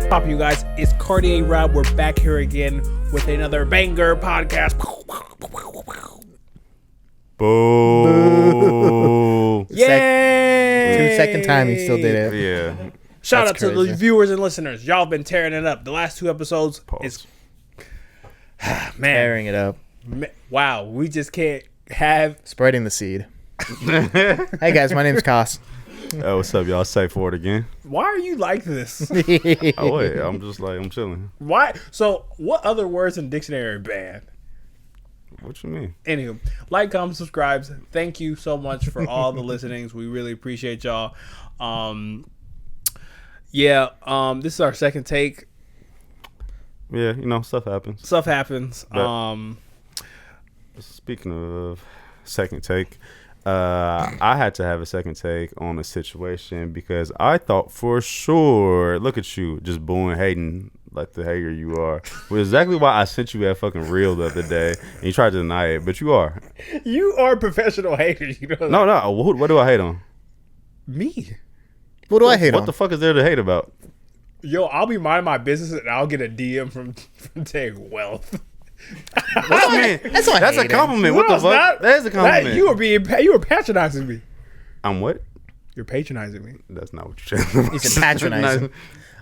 poppin', you guys? It's Cartier Rob. We're back here again with another banger podcast. Boo. Yay! Second time he still did it. Yeah. Shout That's out to crazy. the viewers and listeners. Y'all been tearing it up. The last two episodes is man, Tearing it up. wow. We just can't have Spreading the seed. Hey guys, my name's Kos. Oh, what's up, y'all? Say for it again. Why are you like this? Oh, wait. I'm just like, I'm chilling. Why? So, what other words in dictionary banned? What you mean? Anywho, like, comment, subscribes. Thank you so much for all the listenings. We really appreciate y'all. This is our second take. Yeah, you know, stuff happens. Stuff happens. But- Speaking of second take, I had to have a second take on a situation because I thought for sure, look at you, just booing, hating like the hater you are. Which is exactly why I sent you that fucking reel the other day, and you tried to deny it, but you are. You are a professional hater. You know that. No. What do I hate on? Me. What do I hate What on? the fuck is there to hate about? Yo, I'll be minding my business and I'll get a DM from Tag Wealth. What you mean? That's not That's a hating. compliment. No, What the it's fuck? not. That is a compliment. You were patronizing me. I'm what? You're patronizing me. That's not what you're saying. He said patronizing.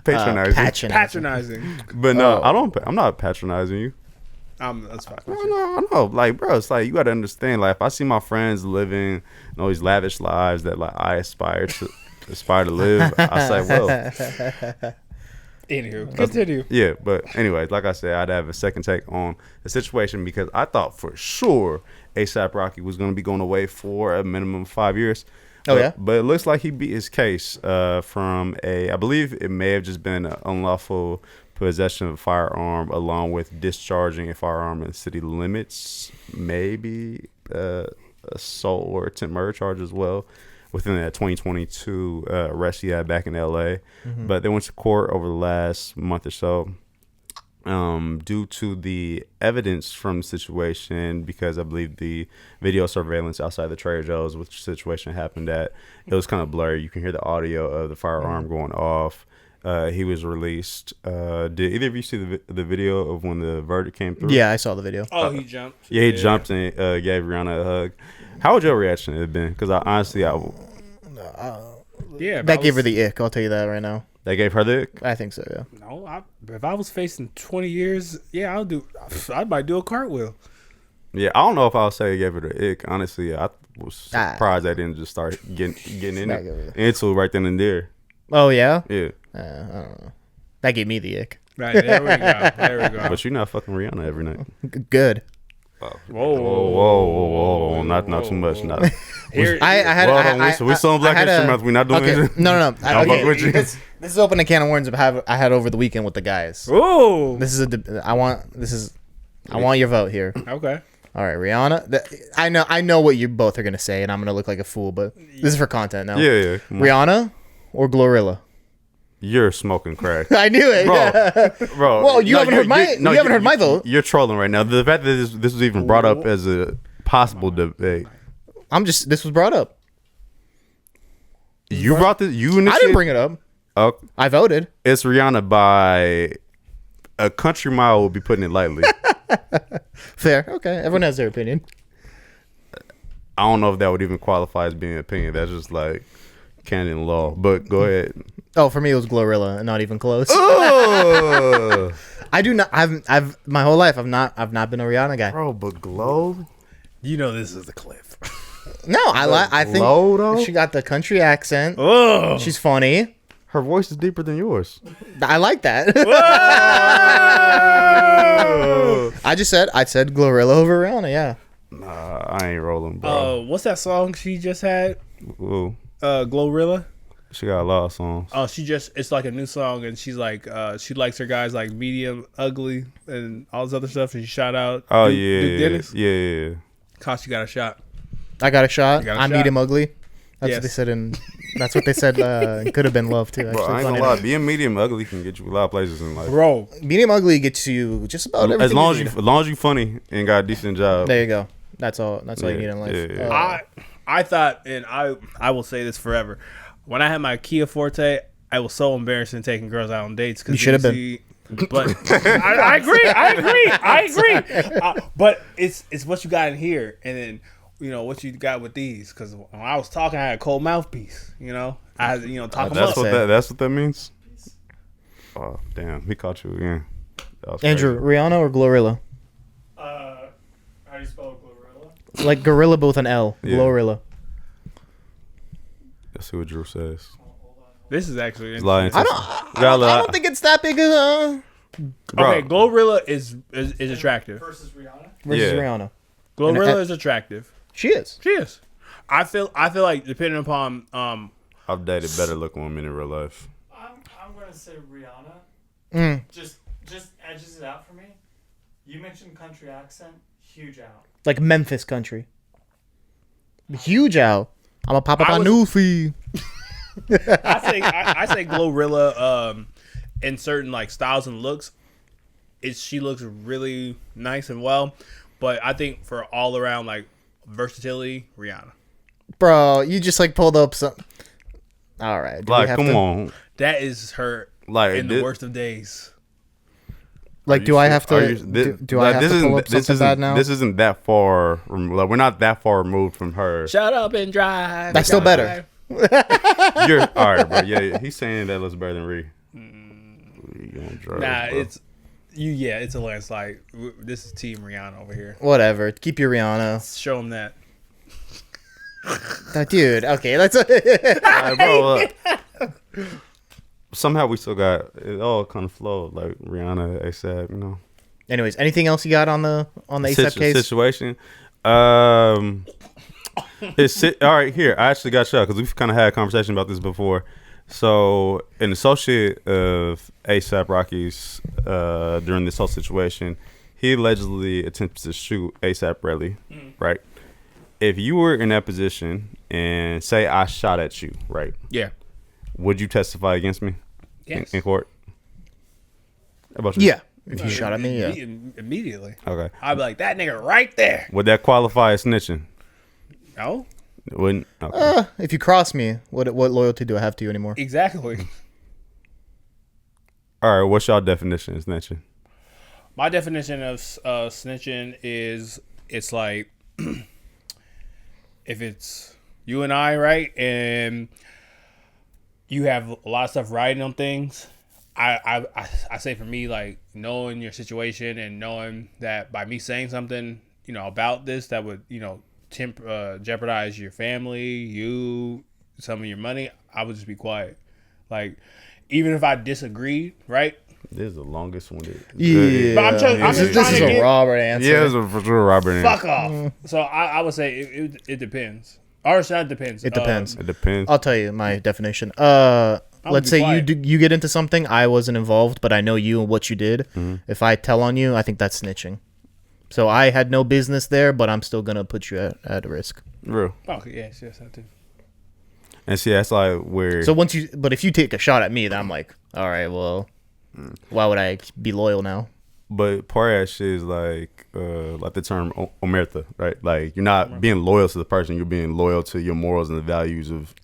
Patronizing. Patronizing. But no, I'm not patronizing you. That's fine. No. Like, bro, it's like you gotta understand. Like, if I see my friends living all these lavish lives that like I aspire to live, I say, well, Anywho, continue. yeah. But anyways, like I said, I'd have a second take on the situation because I thought for sure ASAP Rocky was gonna be going away for a minimum of 5 years. But it looks like he beat his case from I believe it may have just been an unlawful possession of a firearm along with discharging a firearm in city limits, maybe assault or attempt murder charge as well within that 2022 arrest he had back in LA. Mm-hmm. But they went to court over the last month or so due to the evidence from the situation, because I believe the video surveillance outside the Trader Joe's, which situation happened at, it was kind of blurry. You can hear the audio of the firearm going off. He was released. Did either of you see the video of when the verdict came through? Yeah, I saw the video. Oh, he jumped. Yeah, he jumped and gave Rihanna a hug. How would your reaction have been? Because I honestly, Yeah, That gave her the ick, I'll tell you that right now. they gave her the. I think so, yeah. No, if I was facing 20 years, yeah, I might do a cartwheel. Yeah, I don't know if I'll say it gave her the ick. Honestly, I was surprised they didn't just start getting in into it right then and there. Oh, yeah? Yeah, I don't know. That gave me the ick. Right, there we go. There we go. but you're not fucking Rihanna every night. Good. Whoa! Not too much. Not. Here, We still on Black History Month. We not doing Okay, it. no. I'll fuck with you. This is open a can of worms I had over the weekend with the guys. Ooh. I want your vote here. Okay. All right, Rihanna. I know what you both are gonna say, and I'm gonna look like a fool, but this is for content now. Yeah. Come on. Rihanna or Glorilla? You're smoking crack, I knew it, bro. Well, you haven't heard my vote. You're trolling right now. The fact that this was even brought up as a possible debate. This was brought up. You brought this. You initiated. I didn't bring it up. Oh, I voted. it's Rihanna by a country mile. Will be putting it lightly. Fair. Okay. Everyone has their opinion. I don't know if that would even qualify as being an opinion. That's just like canon law. But go ahead. Oh, for me it was Glorilla, not even close. Oh, I do not. I've my whole life I've not been a Rihanna guy. bro, but Glow. You know this is the cliff. No, I think Glow, though? she got the country accent. Oh. She's funny. Her voice is deeper than yours. I like that. I said Glorilla over Rihanna. Yeah. Nah, I ain't rolling, bro. What's that song she just had? Ooh, Glorilla. she got a lot of songs. Oh, it's like a new song, and she's like, she likes her guys like medium, ugly, and all this other stuff. And she shout out. Oh Duke Dennis. yeah. Cost you got a shot. I got a shot. got a I shot. medium ugly. That's Yes. what they said in. That's what they said. Coulda Been Love too. Bro, I ain't gonna lie. Being medium ugly can get you a lot of places in life. Bro, Medium ugly gets you just about everything. As long you as need. you funny and got a decent job. There you go. That's all. That's all you need in life. Yeah. I thought, and I will say this forever. When I had my Kia Forte, I was so embarrassing taking girls out on dates because You should have been. But I agree. But it's what you got in here, and then what you got with these. Because when I was talking, I had a cold mouthpiece. I talk them up. That's what that means. Oh damn, he caught you again. Andrew, Rihanna or Glorilla? How do you spell Glorilla? Like gorilla, both an L. Yeah. Glorilla. Let's see what Drew says. This is actually I don't think it's that big. Okay, Glorilla is attractive. Versus Rihanna. Versus Rihanna. Glorilla is attractive. She is. She is. I feel like depending upon I've dated better looking women in real life. I'm gonna say Rihanna. Just edges it out for me. You mentioned country accent, huge out. Like Memphis country. Huge out. I'm a pop up on Newfie. I say Glorilla in certain like styles and looks. She looks really nice and well, but I think for all around like versatility, Rihanna. Bro, you just like pulled up some. All right, Like, come on. That is her Like in the worst of days. Like, do I have to? Do I have to pull up something bad now? This isn't that far. Like, we're not that far removed from her. Shut up and drive. That's still better. You're all right, bro. Yeah, he's saying that looks better than Ree. Nah, it's it's a landslide. This is Team Rihanna over here. Whatever. Keep your Rihanna. Show them that. Dude, okay, let's. Bro, somehow we still got it all kind of flowed like Rihanna, ASAP, Anyways, anything else you got on the ASAP case? Situation? All right, here. I actually got shot because we've kind of had a conversation about this before. So, an associate of ASAP Rocky's during this whole situation, he allegedly attempted to shoot ASAP Rocky, right? If you were in that position and say I shot at you, right? Yeah. Would you testify against me in court? How about you? Yeah. If you shot at me, yeah. Immediately. Okay. I'd be like, that nigga right there. Would that qualify as snitching? No. It wouldn't? Okay. If you cross me, what loyalty do I have to you anymore? Exactly. All right. What's your definition of snitching? My definition of snitching is it's like if it's you and I, right, and you have a lot of stuff riding on things. I say for me, like knowing your situation and knowing that by me saying something, about this that would, jeopardize your family, you, some of your money, I would just be quiet. Like, even if I disagreed, right? This is the longest one. Yeah. But this is a Robert answer. Yeah, this is for sure Robert answer. Fuck off. So I would say it depends. Or it's not depends. It depends. It depends. I'll tell you my definition. Let's say you get into something, I wasn't involved, but I know you and what you did. Mm-hmm. If I tell on you, I think that's snitching. So I had no business there, but I'm still gonna put you at risk. Real. Oh yes, I do. And see, that's like where. So but if you take a shot at me, then I'm like, all right, well, why would I be loyal now? But part of that shit is like the term omerta, right? Like you're not being loyal to the person, you're being loyal to your morals and the values of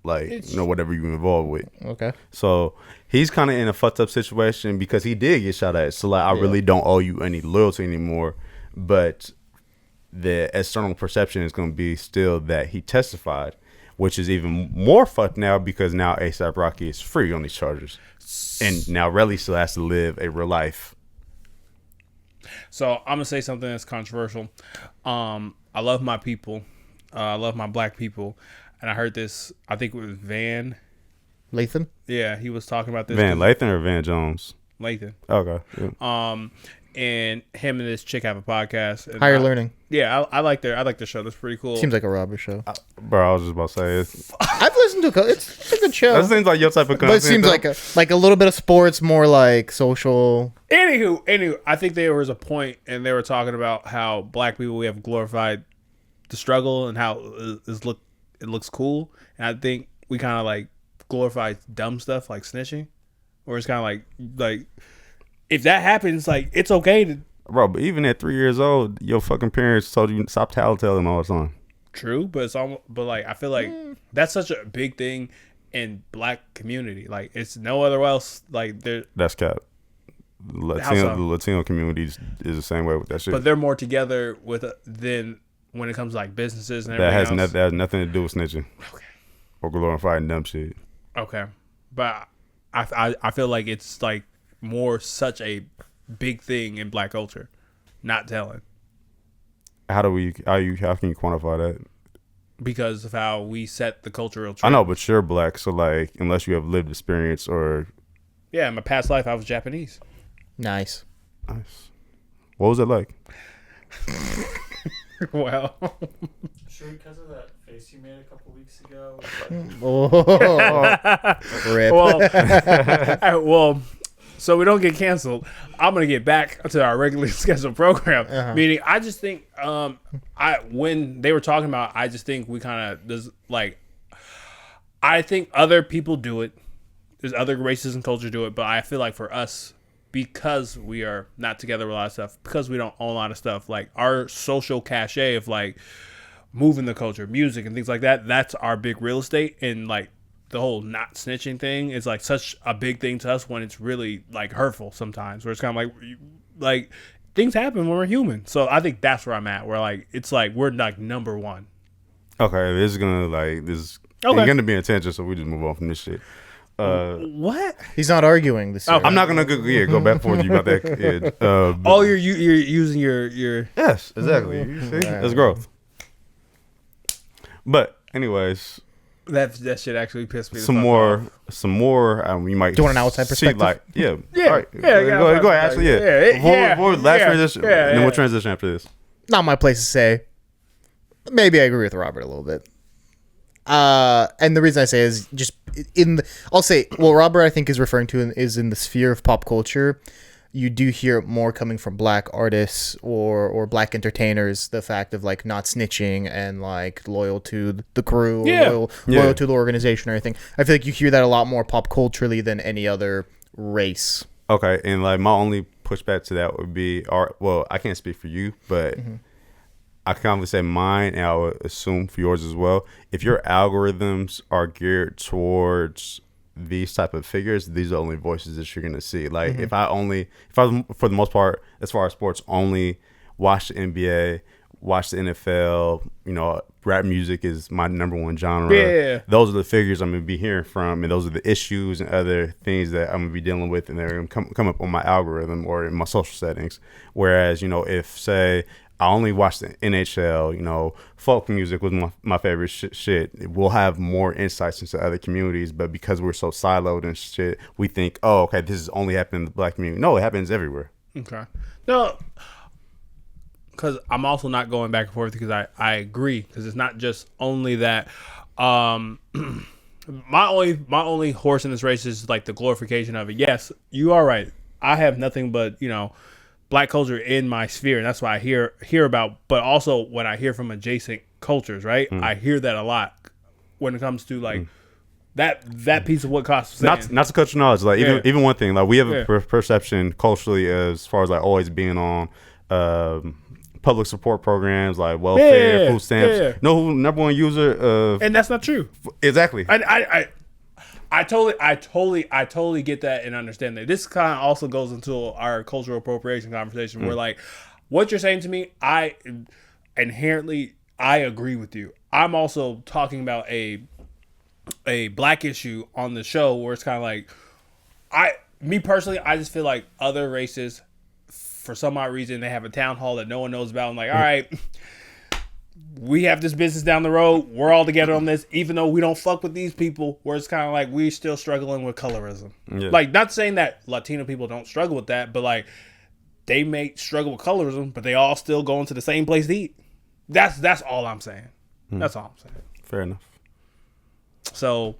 whatever you're involved with. Okay. So he's kind of in a fucked up situation because he did get shot at. So like, I really don't owe you any loyalty anymore. But the external perception is going to be still that he testified, which is even more fucked now because now ASAP Rocky is free on these charges, and now Relly still has to live a real life. So I'm gonna say something that's controversial. I love my people. I love my black people. And I heard this, I think it was Van Lathan? Yeah, he was talking about this. Van Lathan or Van Jones? Lathan. Okay. Yeah. And him and this chick have a podcast. And Higher Learning. Yeah, I like their show. That's pretty cool. Seems like a Robert show. Bro, I was just about to say I've listened to it's a good show. That seems like your type of content. But it seems like a little bit of sports, more like social. Anywho, I think there was a point, and they were talking about how black people, we have glorified the struggle and how it looks cool, and I think we kind of like glorify dumb stuff like snitching, or it's kind of like if that happens, like it's okay to. Bro, but even at 3 years old, your fucking parents told you stop tattling all the time. True, but it's almost, but like I feel like that's such a big thing in black community. Like it's no other else. Like there. That's cap. The Latino community is the same way with that shit. But they're more together with than when it comes to like businesses and everything that has nothing to do with snitching. Okay. Or glorifying dumb shit. Okay, but I feel like it's like more such a big thing in black culture, not telling. How can you quantify that? Because of how we set the cultural trend. I know, but you're black, so like unless you have lived experience or in my past life I was Japanese. Nice. What was it like? Well, sure, because of that face you made a couple weeks ago. Rip. Well, so we don't get canceled. I'm gonna get back to our regularly scheduled program. Meaning, I just think, when they were talking about, I just think we kind of I think other people do it. There's other races and cultures do it, but I feel like for us, because we are not together with a lot of stuff, because we don't own a lot of stuff, like our social cachet of like moving the culture, music and things like that, that's our big real estate. And like the whole not snitching thing is like such a big thing to us when it's really like hurtful sometimes, where it's kind of like things happen when we're human. So I think that's where I'm at, where like it's like we're like number one. Okay, this is gonna be intention, so we just move on from this shit. What? He's not arguing this. I'm not gonna go back for you about that. You're using your yes, exactly. You see, that's growth. But anyways, that shit actually pissed me. Some more. We might. Do you want an outside perspective? All right. Go ahead. Actually, Before last transition, and then we'll transition after this. Not my place to say. Maybe I agree with Robert a little bit. And the reason I say is just I'll say, well, Robert, I think is referring to is in the sphere of pop culture. You do hear more coming from black artists or black entertainers, the fact of like not snitching and like loyal to the crew, or loyal to the organization or anything. I feel like you hear that a lot more pop culturally than any other race. Okay. And like my only pushback to that would be, I can't speak for you, but I can probably say mine, and I would assume for yours as well. If your algorithms are geared towards these type of figures, these are the only voices that you're gonna see. Like if I for the most part, as far as sports, only watch the NBA, watch the NFL, rap music is my number one genre. Yeah. Those are the figures I'm gonna be hearing from, and those are the issues and other things that I'm gonna be dealing with, and they're gonna come up on my algorithm or in my social settings. Whereas, if say I only watch the NHL, folk music was my favorite shit. We'll have more insights into other communities, but because we're so siloed and shit, we think, oh, okay, this is only happening in the black community. No, it happens everywhere. Okay. No, because I'm also not going back and forth because I agree, because it's not just only that. My only horse in this race is like the glorification of it. Yes, you are right. I have nothing but, black culture in my sphere, and that's why I hear about, but also when I hear from adjacent cultures, right? I hear that a lot when it comes to like that piece of what Cost was saying. Not to cut your knowledge, like even one thing, like we have a perception culturally as far as like always being on public support programs like welfare, food stamps. No, number one user of, and that's not true. Exactly. I totally get that and understand that. This kind of also goes into our cultural appropriation conversation where like what you're saying to me, I inherently agree with you. I'm also talking about a black issue on the show where it's kind of like me personally, I just feel like other races, for some odd reason, they have a town hall that no one knows about. I'm like, all right, we have this business down the road. We're all together on this, even though we don't fuck with these people, where it's kind of like we're still struggling with colorism. Yeah. Like, not saying that Latino people don't struggle with that, but like they may struggle with colorism, but they all still going to the same place to eat. That's all I'm saying. That's all I'm saying. Fair enough. So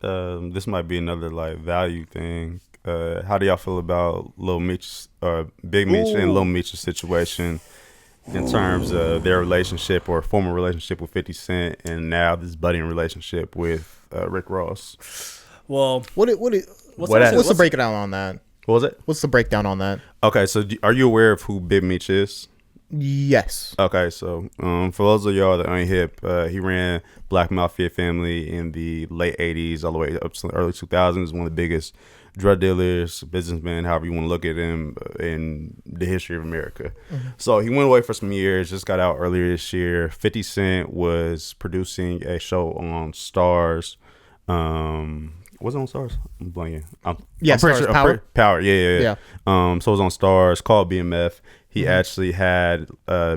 this might be another like value thing. How do y'all feel about Lil Meech, Big Meech and Lil Meech's situation in terms of their relationship or former relationship with 50 Cent and now this budding relationship with Rick Ross? Well, what's the breakdown on that? What was it? What's the breakdown on that? Okay, so are you aware of who Big Meech is? Yes. Okay, so for those of y'all that ain't hip, he ran Black Mafia Family in the late 80s all the way up to the early 2000s. One of the biggest drug dealers, businessmen, however you want to look at him, in the history of America. Mm-hmm. So he went away for some years, just got out earlier this year. 50 Cent was producing a show on Stars. Was it on Stars? I'm blanking. I'm Stars, sure, Power. Power, yeah. So it was on Stars, called BMF. He actually had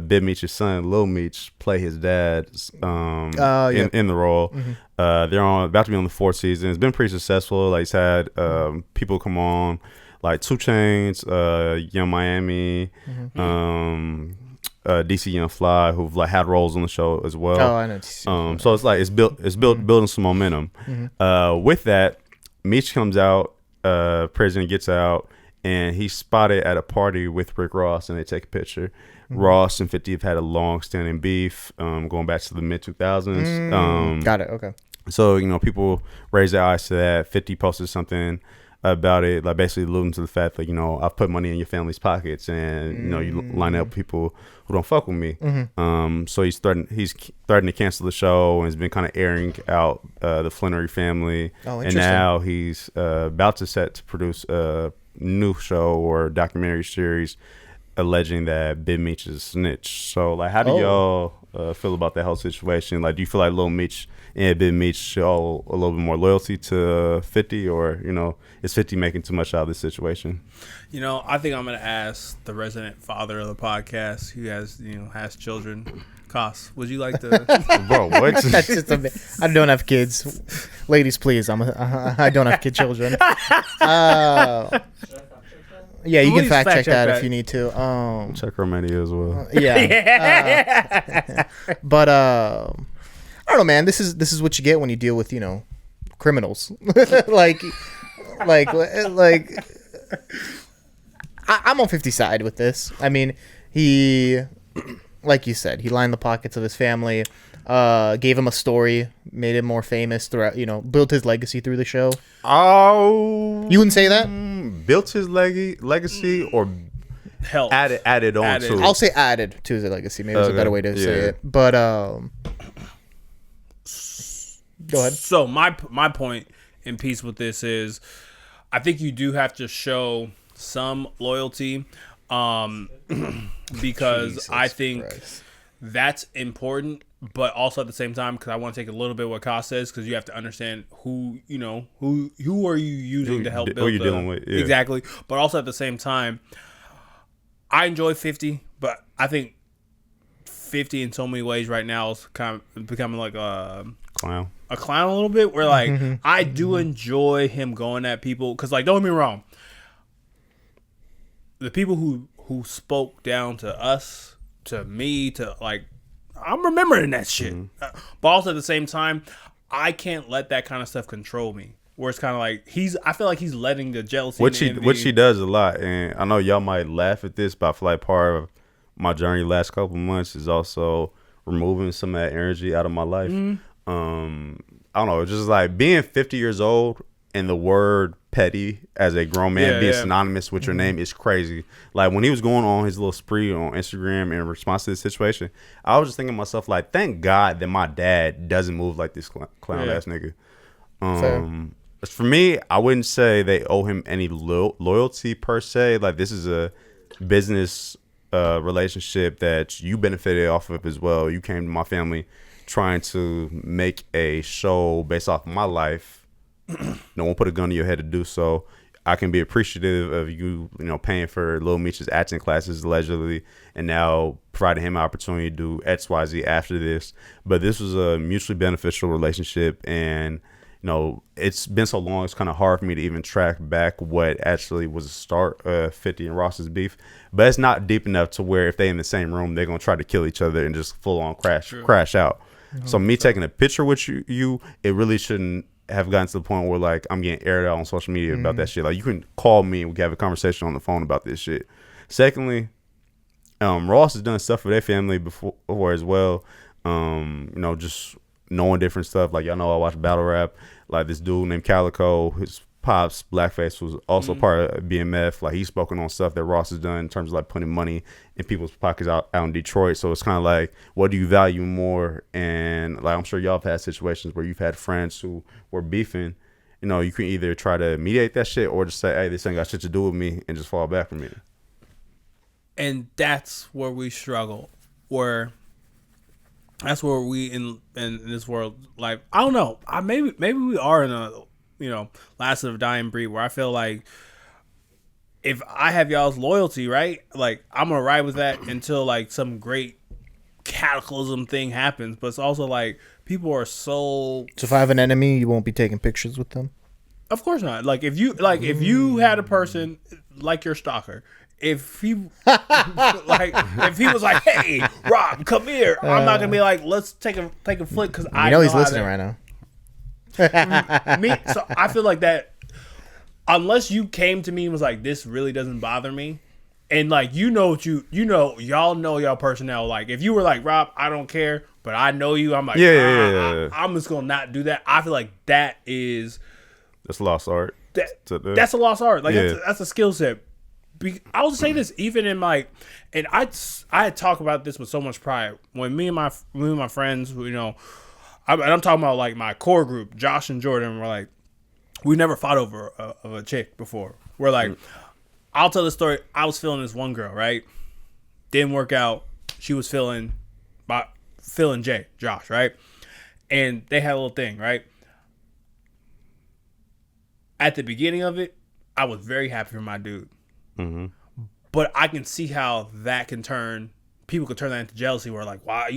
Big Meech's son, Lil Meech, play his dad in the role. Mm-hmm. They're about to be on the 4th season. It's been pretty successful. Like, he's had people come on, like 2 Chainz, Young Miami, DC Young Fly, who've like had roles on the show as well. Oh, I know. So it's like building some momentum. Mm-hmm. With that, Meech comes out, President gets out. And he's spotted at a party with Rick Ross, and they take a picture. Mm-hmm. Ross and 50 have had a long-standing beef, going back to the mid-2000s. Got it. Okay. So, people raise their eyes to that. 50 posted something about it, like basically alluding to the fact that, I've put money in your family's pockets, and, you line up people who don't fuck with me. Mm-hmm. So he's threatened to cancel the show, and has been kind of airing out the Flannery family. Oh, and now he's about to set to produce new show or documentary series alleging that Big Meech is a snitch. So, like, how do y'all feel about that whole situation? Like, do you feel like Lil Meech and Big Meech show a little bit more loyalty to 50, or is 50 making too much out of this situation? I think I'm gonna ask the resident father of the podcast, who has children. Koss, would you like to? Bro, what? That's just I don't have kids. Ladies, please. I don't have children. Yeah, you can fact check that if you need to. Check Romania as well. Yeah. But I don't know, man. This is what you get when you deal with criminals. like I'm on 50's side with this. I mean, he. Like you said, he lined the pockets of his family, gave him a story, made him more famous throughout, built his legacy through the show. Oh, you wouldn't say that? Built his legacy or helped added on to it? I'll say added to his legacy. Maybe it's a better way to say it. But go ahead. So my point in piece with this is, I think you do have to show some loyalty. Because Jesus I think Christ. That's important, but also at the same time, because I want to take a little bit of what Koss says, because you have to understand who are you using to help build. Who you dealing with? Yeah. Exactly, but also at the same time, I enjoy 50, but I think 50 in so many ways right now is kind of becoming like a clown a little bit. Where like I do enjoy him going at people, because like, don't get me wrong. The people who spoke down to us, to me, to like, I'm remembering that shit. But also at the same time, I can't let that kind of stuff control me. Where it's kind of like I feel like he's letting the jealousy. Which he does a lot, and I know y'all might laugh at this, but I feel like part of my journey the last couple months is also removing some of that energy out of my life. I don't know, just like being 50 years old. And the word petty as a grown man being synonymous with your name is crazy. Like, when he was going on his little spree on Instagram in response to this situation, I was just thinking to myself, like, thank God that my dad doesn't move like this clown ass nigga. For me, I wouldn't say they owe him any loyalty per se. Like, this is a business relationship that you benefited off of as well. You came to my family trying to make a show based off of my life. No one put a gun to your head to do so. I can be appreciative of you, paying for Lil Meech's acting classes allegedly, and now providing him an opportunity to do XYZ after this. But this was a mutually beneficial relationship, and it's been so long, it's kind of hard for me to even track back what actually was the start of 50 and Ross's beef. But it's not deep enough to where if they in the same room, they're gonna try to kill each other and just full on crash out. So me taking a picture with you, it really shouldn't have gotten to the point where like I'm getting aired out on social media about that shit. Like, you can call me and we can have a conversation on the phone about this shit. Secondly, Ross has done stuff for their family before as well. Just knowing different stuff. Like, y'all know I watch battle rap. Like, this dude named Calico, his Pop's blackface was also part of BMF. Like he's spoken on stuff that Ross has done in terms of like putting money in people's pockets out in Detroit. So it's kind of like, what do you value more? And like I'm sure y'all have had situations where you've had friends who were beefing. You know, you can either try to mediate that shit or just say, hey, this ain't got shit to do with me, and just fall back from it. And that's where we struggle. That's where we in this world, like, I don't know. Maybe we are in a, last of a dying breed where I feel like if I have y'all's loyalty, right, like I'm gonna ride with that until like some great cataclysm thing happens. But it's also like people are so if I have an enemy, you won't be taking pictures with them. Of course not. Like if you had a person like your stalker, if he if he was like, hey Rob, come here, I'm not gonna be like, let's take a flick because I know he's listening right now. So I feel like that unless you came to me and was like, this really doesn't bother me, and like y'all know y'all personnel, like if you were like, Rob, I don't care, but I know you, I'm like, I'm just gonna not do that. I feel like that's a lost art. That's a lost art. Like that's a skill set. I'll say this, even in my, and I talk about this with so much pride when me and my friends, I'm talking about like my core group, Josh and Jordan, we're like, we never fought over a chick before. We're like, I'll tell the story. I was feeling this one girl, right? Didn't work out. She was feeling Josh, right? And they had a little thing, right? At the beginning of it, I was very happy for my dude. Mm-hmm. But I can see how that people could turn that into jealousy where like, why are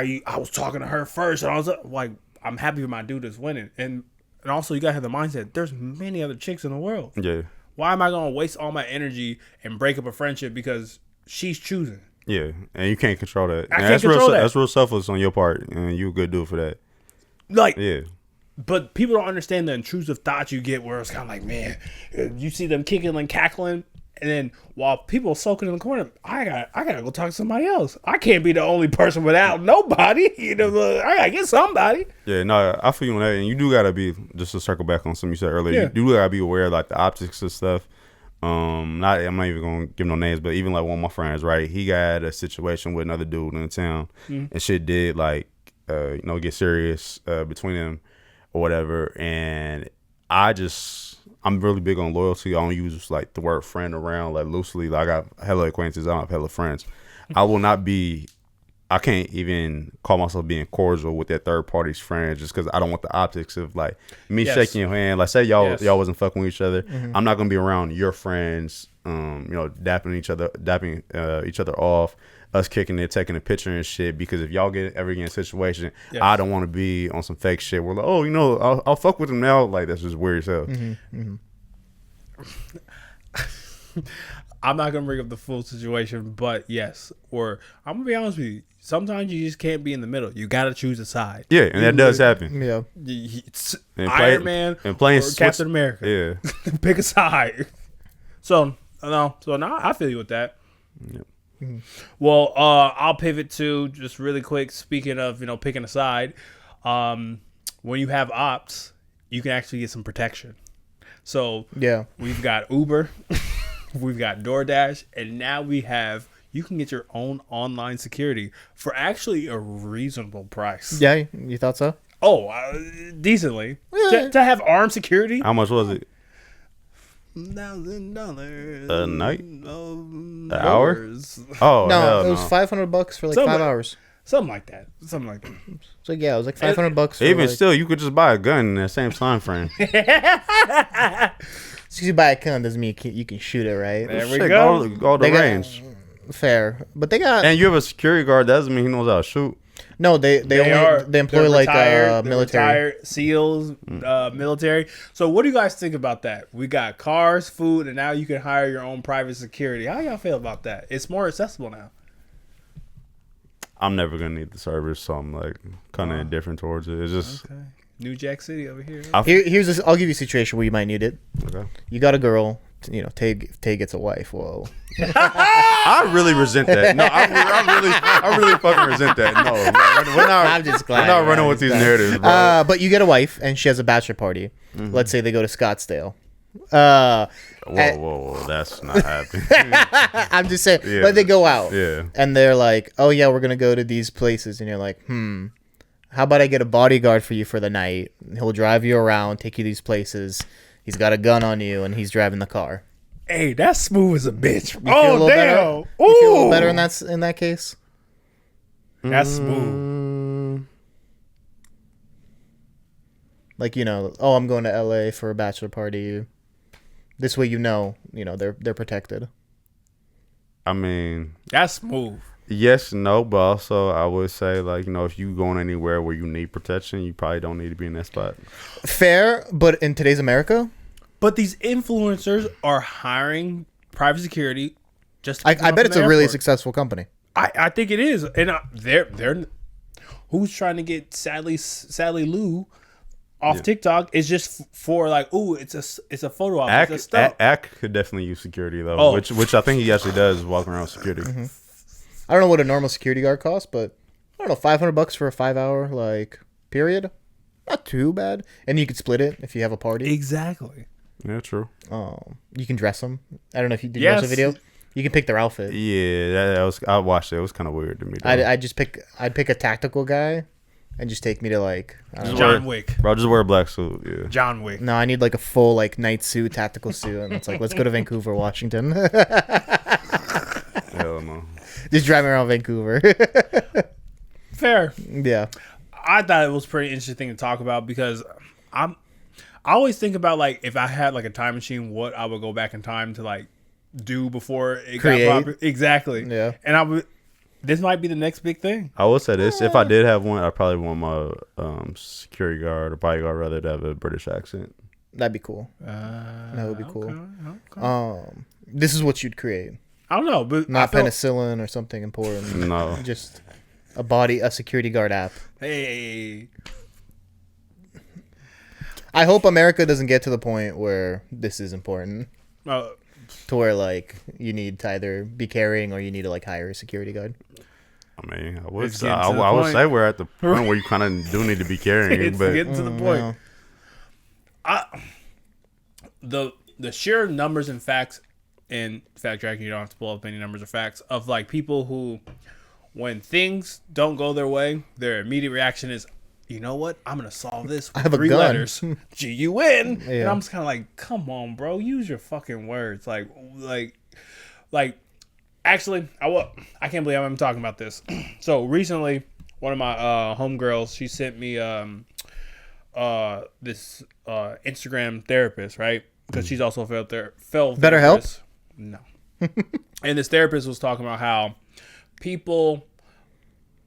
you, I was talking to her first and I was like, I'm happy for my dude that's winning. And also you gotta have the mindset, there's many other chicks in the world. Yeah. Why am I gonna waste all my energy and break up a friendship because she's choosing? Yeah. And you can't control that. I can't control that. That's real selfless on your part, and you a good dude for that. Like, yeah. But people don't understand the intrusive thoughts you get where it's kind of like, man, you see them kicking and cackling, and then while people are soaking in the corner, I gotta go talk to somebody else. I can't be the only person without nobody. I gotta get somebody. Yeah, no, I feel you on that. And you do gotta be, just to circle back on something you said earlier, you do gotta be aware of like the optics of stuff. I'm not even gonna give no names, but even like one of my friends, right? He got a situation with another dude in town, and shit did like get serious between them or whatever. And I'm really big on loyalty. I don't use like the word friend around like loosely. Like I got hella acquaintances, I don't have hella friends. I can't even call myself being cordial with that third party's friends just because I don't want the optics of like me shaking your hand. Like say y'all wasn't fucking with each other. Mm-hmm. I'm not gonna be around your friends, dapping each other off, us kicking it, taking a picture and shit. Because if y'all ever get in a situation, I don't want to be on some fake shit. We're like, I'll fuck with them now. Like that's just weird as hell. Mm-hmm. Mm-hmm. I'm not gonna bring up the full situation, but yes, or I'm gonna be honest with you. Sometimes you just can't be in the middle. You gotta choose a side. Yeah, and that does happen. Yeah, Iron Man and playing or Captain America. Yeah, pick a side. So now I feel you with that. Yep. Mm-hmm. Well, I'll pivot to just really quick. Speaking of picking a side, when you have ops, you can actually get some protection. So we've got Uber. We've got DoorDash, and now you can get your own online security for actually a reasonable price. Yeah, you thought so? Oh, decently. Yeah. To have armed security. How much was it? $1,000 a night? An hour? Oh no, it was $500 for like 5 hours. Something like that. So yeah, it was like $500. Even still, you could just buy a gun in that same time frame. So you buy a gun doesn't mean you can shoot it, right? There we go. Go the range. Fair, but they got. And you have a security guard. That doesn't mean he knows how to shoot. No, they employ like military retired SEALs, military. So what do you guys think about that? We got cars, food, and now you can hire your own private security. How y'all feel about that? It's more accessible now. I'm never gonna need the service, so I'm like kind of indifferent towards it. It's just New Jack City over here. I'll give you a situation where you might need it. Okay. You got a girl Tay gets a wife. Whoa. I really resent that. No, I really fucking resent that. No, we're not. I'm just glad. We're not running with these narratives, bro. But you get a wife, and she has a bachelor party. Mm-hmm. Let's say they go to Scottsdale. Whoa, that's not happening. I'm just saying, but they go out. Yeah. And they're like, oh, yeah, we're going to go to these places. And you're like, how about I get a bodyguard for you for the night? He'll drive you around, take you to these places. He's got a gun on you, and he's driving the car. Hey, that's smooth as a bitch. Oh, damn. You feel a little better in that case? That's smooth. Like, I'm going to LA for a bachelor party. This way, they're protected. I mean, that's smooth. Yes, no, but also I would say, like, if you going anywhere where you need protection, you probably don't need to be in that spot. Fair, but in today's America? But these influencers are hiring private security just to I bet it's a really successful company. I think it is. And they're who's trying to get Sally Lou off TikTok is just for like, ooh, it's a photo op. Ack could definitely use security though, which I think he actually does, walking around with security. Mm-hmm. I don't know what a normal security guard costs, but I don't know, $500 for a 5-hour period, not too bad, and you could split it if you have a party. Exactly. Yeah, true. You can dress them. I don't know if you did watch the video. You can pick their outfit. Yeah, I watched it. It was kind of weird to me. I'd pick a tactical guy. And just take me to John Wick. Bro, just wear a black suit. Yeah. John Wick. No, I need a full night suit, tactical suit, and it's let's go to Vancouver, Washington. Hell no. Just driving around Vancouver. Fair. Yeah. I thought it was pretty interesting to talk about because I always think about if I had a time machine, what I would go back in time to do before it got proper. Exactly. Yeah. And this might be the next big thing. I will say this: if I did have one, I probably want my security guard or bodyguard rather to have a British accent. That'd be cool. That would be cool. Okay. This is what you'd create. I don't know, but not penicillin or something important. No, just a security guard app. Hey. I hope America doesn't get to the point where this is important. To where you need to either be carrying or you need to hire a security guard. I mean, I would say we're at the point where you kind of do need to be carrying. It's but getting to the point. The sheer numbers and facts, and fact tracking, you don't have to pull up any numbers or facts of people who, when things don't go their way, their immediate reaction is, you know what? I'm gonna solve this with 3 letters. GUN. Yeah. And I'm just kind of come on, bro. Use your fucking words. Actually, I can't believe I'm talking about this. So recently, one of my homegirls, she sent me this Instagram therapist, right? Because she's also a failed Better help? No. And this therapist was talking about how people,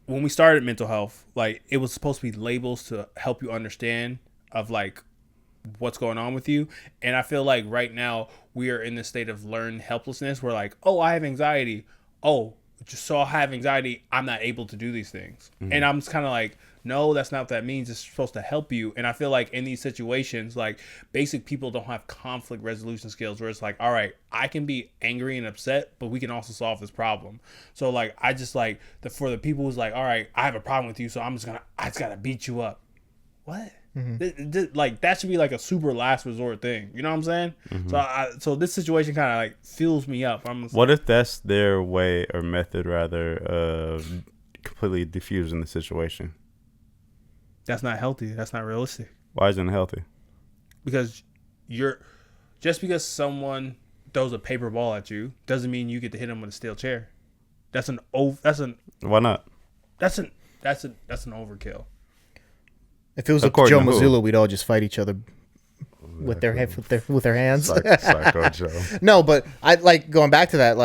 when we started mental health, it was supposed to be labels to help you understand of what's going on with you. And I feel right now we are in this state of learned helplessness. We're I have anxiety. Oh, just so I have anxiety, I'm not able to do these things. Mm-hmm. And I'm just kind of no, that's not what that means. It's supposed to help you. And I feel in these situations, basic people don't have conflict resolution skills where it's all right, I can be angry and upset, but we can also solve this problem. So I just for the people who's all right, I have a problem with you, so I just gotta beat you up. What? Mm-hmm. That should be a super last resort thing. You know what I'm saying? Mm-hmm. So this situation kind of fills me up. What if that's their way or method rather of completely diffusing the situation? That's not healthy. That's not realistic. Why isn't it healthy? Because because someone throws a paper ball at you doesn't mean you get to hit them with a steel chair. Why not? That's an overkill. If it was up to Joe Mazzulla, we'd all just fight each other with their hands. Psycho Joe. No, but I going back to that.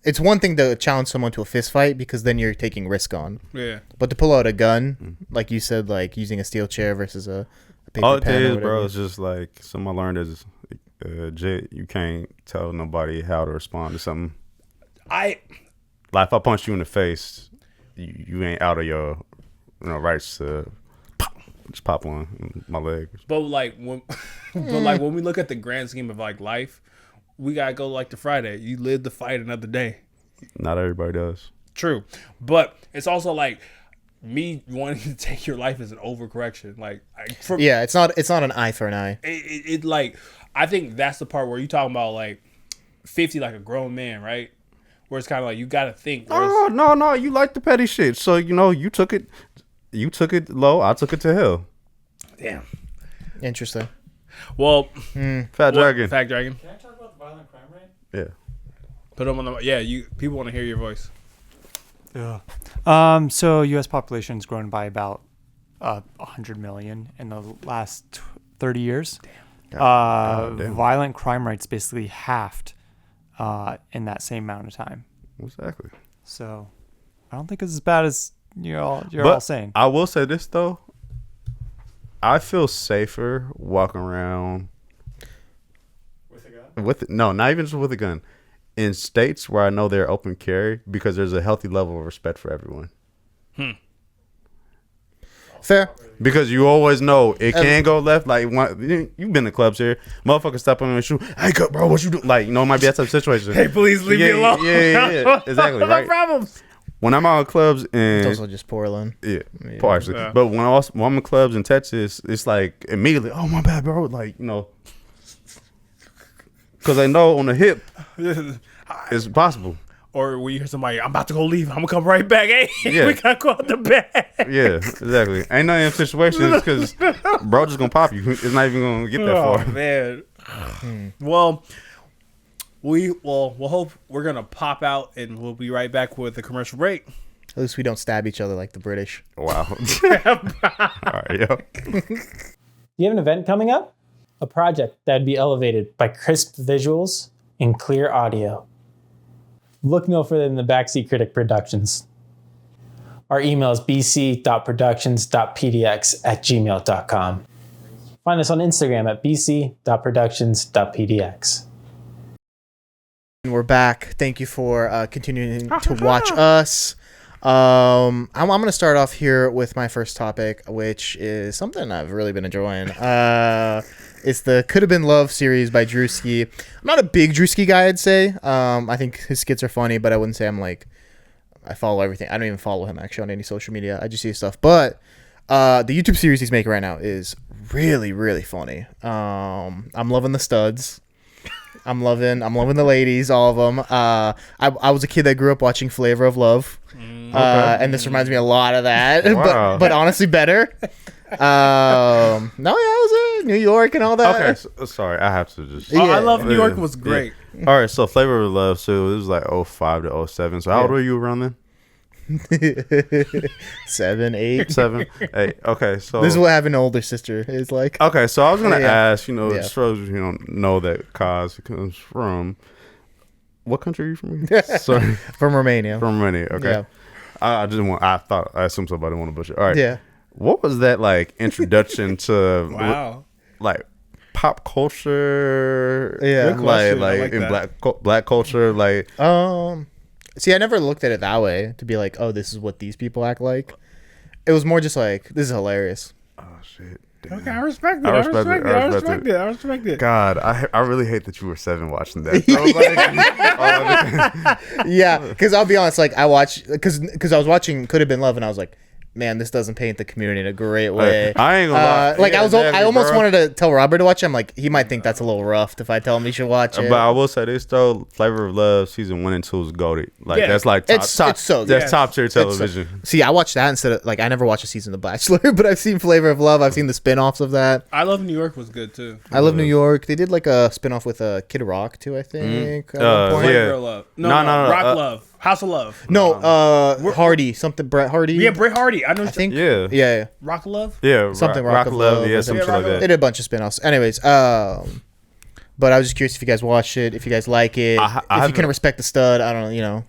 It's one thing to challenge someone to a fist fight because then you're taking risk on. Yeah. But to pull out a gun, like you said, using a steel chair versus a paper all it pen is, bro, is just something I learned is you can't tell nobody how to respond to something. If I punch you in the face, you ain't out of your rights to just pop one in my leg. But when we look at the grand scheme of life, we gotta go like the Friday. You live to fight another day. Not everybody does. True, but it's also like me wanting to take your life as an overcorrection. Like, it's not an eye for an eye. It like, I think that's the part where you talking about like 50 like a grown man, right? Where it's kind of like you got to think. Oh no, you like the petty shit. So you took it low. I took it to hell. Damn. Interesting. Well, Fat Dragon. Fat Dragon. Can I talk about the violent crime rate? Yeah. Put them on the. Yeah, people want to hear your voice. Yeah. So U.S. population's grown by about 100 million in the last 30 years. Damn. Violent crime rates basically halved in that same amount of time. Exactly. So I don't think it's as bad as you're all saying. I will say this though. I feel safer walking around With a gun? No, not even just with a gun. In states where I know they're open carry because there's a healthy level of respect for everyone. Fair. Because you always know it can go left. Like, you've been to clubs here. Motherfuckers step on me and shoot. Hey, bro, what you doing? Like, it might be that type of situation. Hey, please leave me alone. Yeah. Exactly, right? No problems. When I'm out in clubs and... It's also just Portland. Yeah, partially. Yeah. But when I'm in clubs in Texas, it's like immediately, oh, my bad, bro. Like, because I know on the hip, it's possible. Or when you hear somebody, I'm about to go leave. I'm going to come right back. Hey, Yeah. we got to go out the bag. Yeah, exactly. Ain't no in situations because bro just going to pop you. It's not even going to get that far. Oh, man. Well, we'll hope we're going to pop out and we'll be right back with a commercial break. At least we don't stab each other like the British. Wow. All right, yo. Do you have an event coming up? A project that'd be elevated by crisp visuals and clear audio. Look no further than the Backseat Critic Productions. Our email is bc.productions.pdx@gmail.com. Find us on Instagram at bc.productions.pdx. And we're back. Thank you for continuing to watch us. I'm going to start off here with my first topic, which is something I've really been enjoying. It's the Coulda Been Love series by Druski. I'm not a big Druski guy, I'd say. I think his skits are funny, but I wouldn't say I'm like, I follow everything. I don't even follow him actually on any social media. I just see his stuff. But the YouTube series he's making right now is really, really funny. I'm loving the studs. I'm loving the ladies, all of them. I was a kid that grew up watching Flavor of Love. And this reminds me a lot of that. Wow. but honestly better. No, yeah, I was in New York and all that. Okay, sorry, I have to just. I love New York was great. Yeah. All right, so Flavor of Love, so it was like 05 to 07. So how old were you around then? 7, 8. 7, 8. Okay, so this is what having an older sister is like. Okay, so I was gonna ask, Yeah. Strokes, know that Kaz comes from. What country are you from? Sorry, From Romania. from Romania. Okay, Yeah. I assumed somebody wanted to butcher. All right, Yeah. What was that like introduction to? Wow. Like pop culture, Yeah. Good question. I like like in that. black culture, like See, I never looked at it that way to be like, oh, this is what these people act like. It was more just like, this is hilarious. oh shit. Damn. Okay, I respect it. I I respect respect it. it. I I respect respect it. it. I respect it. God, I really hate that you were 7 watching that. I was like, Yeah, because I'll be honest, like I watched, because I was watching Could Have Been Love, and I was like, man, this doesn't paint the community in a great way. I ain't gonna lie. Like Yeah, I exactly, almost bro. wanted to tell Robert to watch it. I'm like, he might think that's a little rough if I tell him he should watch it. But I will say this though, Flavor of Love season 1 and 2 is goated. Like Yeah. that's like It's so good. that's top tier television. See, I watched that instead of like I never watched a season of The Bachelor, but I've seen Flavor of Love. I've seen the spin-offs of that. I Love New York was good too. I Love New York. They did like a spin-off with Kid Rock too, I think. At one point. yeah. Girl Love. No, No, Rock Love. House of Love. No, Hardy, something Brett Hardy. Yeah, Bret Hardy. I know. I think. Yeah. Yeah. Rock Love. Yeah, Something Rock of Love, yeah, or something something. like They that. did a bunch of spin-offs. Anyways, but I was just curious if you guys watched it, if you guys like it, I if you haven't- can respect the stud. I don't know, Are you a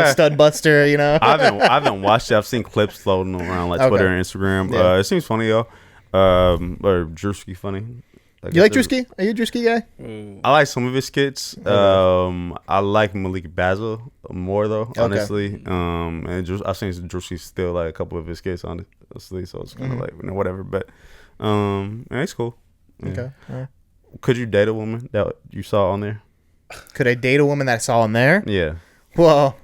I stud buster, haven't watched it. I've seen clips floating around like Okay. Twitter and Instagram. Yeah. It seems funny though. Or Druski funny. You like Druski? Are you a Druski guy? I like some of his skits. I like Malik Basil more though, honestly. And I've seen Druski still like a couple of his skits honestly, so it's kind of like whatever. But yeah, it's cool. Yeah. Okay. All right. Could you date a woman that you saw on there? Could I date a woman that I saw in there? Yeah. Well,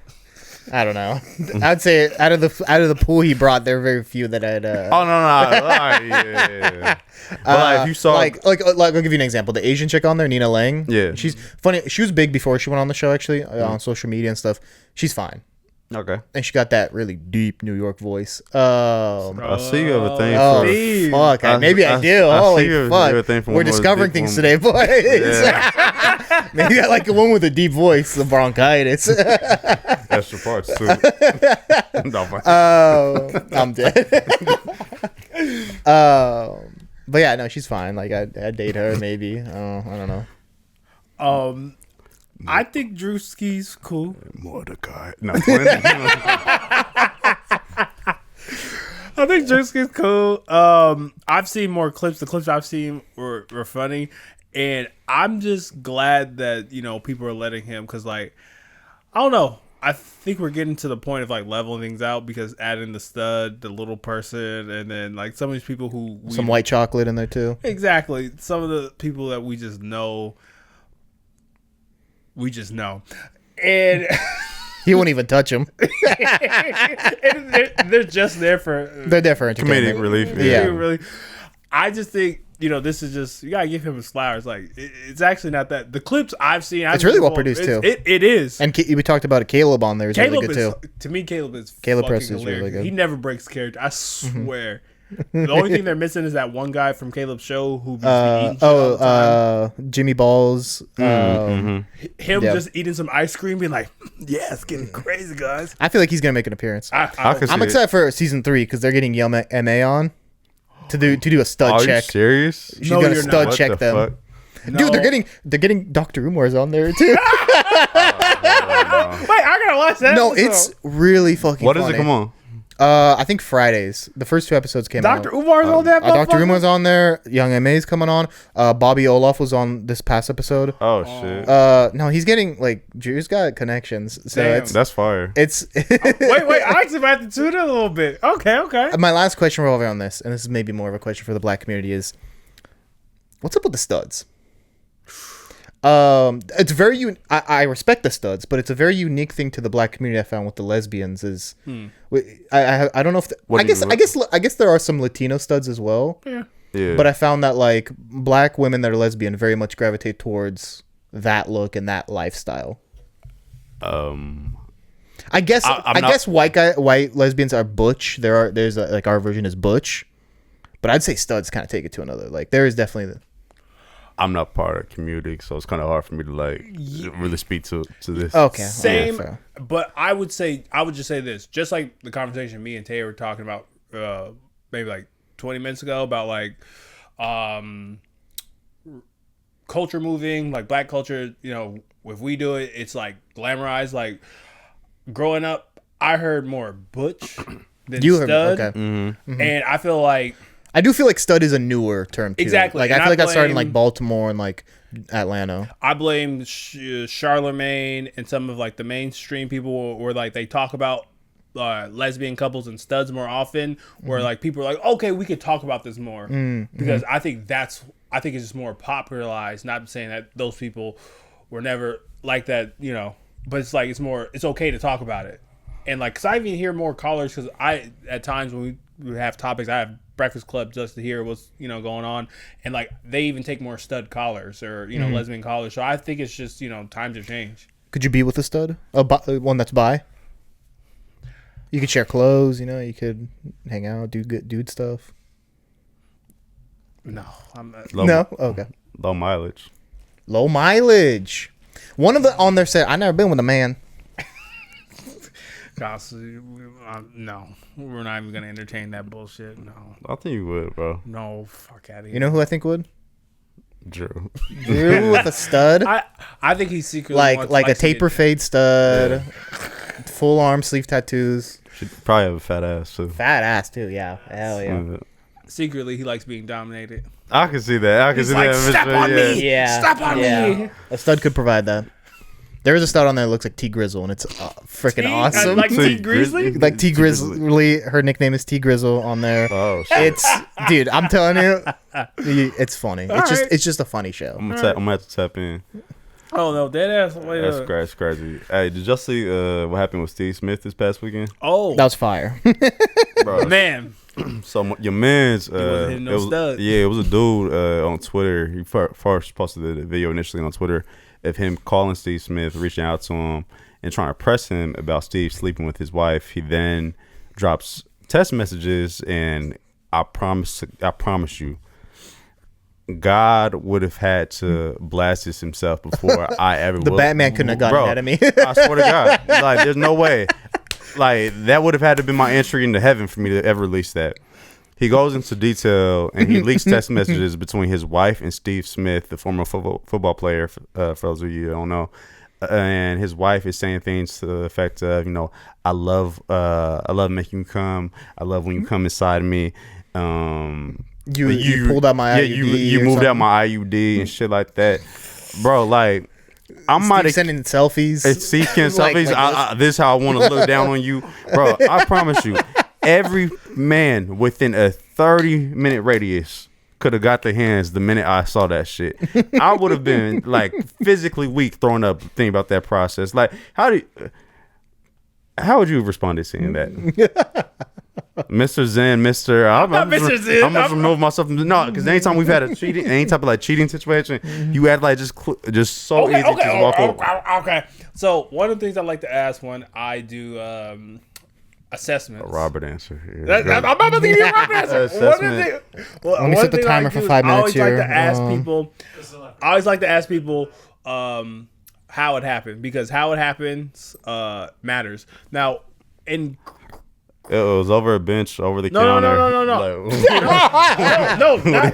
I don't know. I'd say out of the pool he brought, there are very few that I'd. Oh no! All right, yeah. But like, if you saw like I'll give you an example. The Asian chick on there, Nina Lang. Yeah. She's funny. She was big before she went on the show. Actually, on social media and stuff. She's fine. Okay. And she got that really deep New York voice. I see you have a thing for. Fuck. Maybe I do. Holy fuck. We're discovering things today, boys. Yeah. Maybe I like a one with a deep voice, the bronchitis. Extra parts too. I'm dead. But yeah, no, she's fine. Like I'd date her maybe. I don't know. I think Druski's cool. Mordecai. No. I think Druski's cool. I've seen more clips. The clips I've seen were funny, and I'm just glad that people are letting him, because like I don't know. I think we're getting to the point of like leveling things out, because adding the stud, the little person, and then like some of these people who some white chocolate in there too. Exactly. Some of the people that we just know. And he won't even touch them. they're just there for entertainment. Comedic relief. Yeah. Really. I just think this is just, you gotta give him his flowers. Like it's actually not that. The clips I've seen, it's really well produced too. It is. And we talked about Caleb on there. Is really good too. To me, Caleb Press is really good. He never breaks character. I swear. The only thing they're missing is that one guy from Caleb's show who be eating shit all the time. Jimmy Balls. Him just eating some ice cream, being like, "Yeah, it's getting crazy, guys." I feel like he's gonna make an appearance. I'm excited for season 3 because they're getting Yum MA on to do a stud check. Are you serious? She's gonna stud check them. Fuck? Dude, they're getting Dr. Umar's on there too. Wait, I gotta watch that. No, it's really fucking. What does it come on? I think Fridays. The first 2 episodes came out. Dr. Umar's on that. Dr. Umar's on there. Young M.A.'s coming on. Bobby Olaf was on this past episode. Oh shit. No, he's getting Drew's got connections. So that's fire. It's wait. I actually might have to tune in a little bit. Okay. My last question over on this, and this is maybe more of a question for the black community, is what's up with the studs? It's very I respect the studs, but it's a very unique thing to the black community. I found with the lesbians is I don't know if I guess there are some Latino studs as well. Yeah. But I found that like black women that are lesbian very much gravitate towards that look and that lifestyle. I guess white lesbians are butch. There's our version is butch, but I'd say studs kind of take it to another. Like there is definitely I'm not part of the community, so it's kind of hard for me to really speak to this. Okay, same. But I would just say this, just like the conversation me and Tay were talking about maybe like 20 minutes ago about like culture moving, like black culture. If we do it, it's like glamorized. Like growing up, I heard more butch than stud, and I feel like. I do feel like stud is a newer term too. Exactly. Like I feel like that started in like Baltimore and like Atlanta. I blame Charlemagne and some of like the mainstream people where like they talk about lesbian couples and studs more often, where like people are like, okay, we could talk about this more because I think it's just more popularized. Not saying that those people were never like that, but it's like it's okay to talk about it. And like, cause I even hear more callers, cause at times when we have topics, I have Breakfast Club just to hear what's going on, and like they even take more stud callers or lesbian callers. So I think it's just times have changed. Could you be with a stud, one that's bi? You could share clothes, you could hang out, do good dude stuff. No, I'm not. No, okay. Low mileage. One of the on there said, "I never been with a man." Gosh, no, we're not even gonna entertain that bullshit. No, I think you would, bro. No, fuck out of here. You know who I think would? Drew with a stud. I think he's secretly like a taper fade stud, full arm sleeve tattoos. Should probably have a fat ass too. Fat ass too, yeah. Hell yeah. Secretly, he likes being dominated. I can see that. Step on me. Yeah. Step on me. A stud could provide that. There is a stud on there that looks like T Grizzle, and it's freaking awesome. Like T Grizzly? Like T Grizzly. Her nickname is T Grizzle on there. Oh, shit. Dude, I'm telling you, it's funny. It's just a funny show. I'm gonna have to tap in. Oh no, dead ass. That's crazy. Hey, did y'all see what happened with Steve Smith this past weekend? Oh, That was fire. Bro, man. so your man's wasn't hitting no studs. it was a dude on Twitter. He first posted the video initially on Twitter of him calling Steve Smith, reaching out to him and trying to press him about Steve sleeping with his wife. He then drops text messages, and I promise you, God would have had to blast this himself before I ever The Batman couldn't have gotten ahead of me. I swear to God. Like, there's no way. Like, that would have had to be my entry into heaven for me to ever release that. He goes into detail, and he leaks text messages between his wife and Steve Smith, the former football player, for those of you who don't know. And his wife is saying things to the effect of, I love making you come. I love when you come inside me. You pulled out my IUD. You moved out my IUD and shit like that, bro. Like, I might have sending selfies. Steve sending selfies. This is how I want to look down on you, bro. I promise you, every man within a 30-minute radius could have got their hands the minute I saw that shit. I would have been like physically weak throwing up thinking about that process. Like, how would you have responded seeing that? Mr. Zen, I'm not Mr. Zen. I'm gonna remove myself from because anytime we've had any type of like cheating situation, you had like just so easy to just walk over. Okay. So one of the things I like to ask when I do assessments. A Robert answer. I'm about to give you a Robert answer. Assessment. Let me set the timer for 5 minutes here. I always like to ask people how it happened, because how it happens matters. Now, it was over a bench, over the counter. No. No,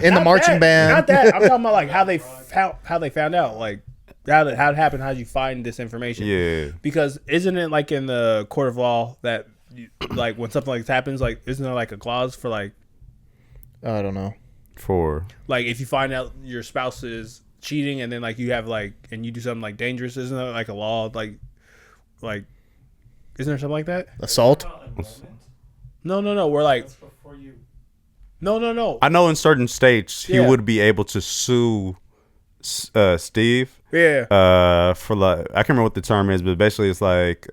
in the marching band. Not that. I'm talking about like how they found out, like how it happened. How did you find this information? Yeah. Because isn't it like in the court of law that like when something like this happens, like isn't there like a clause for like? I don't know. For like if you find out your spouse is cheating and then like you have like and you do something like dangerous, isn't there like a law like isn't there something like that? Assault? No. We're like no. I know in certain states he would be able to sue Steve. Yeah. For like I can't remember what the term is, but basically it's like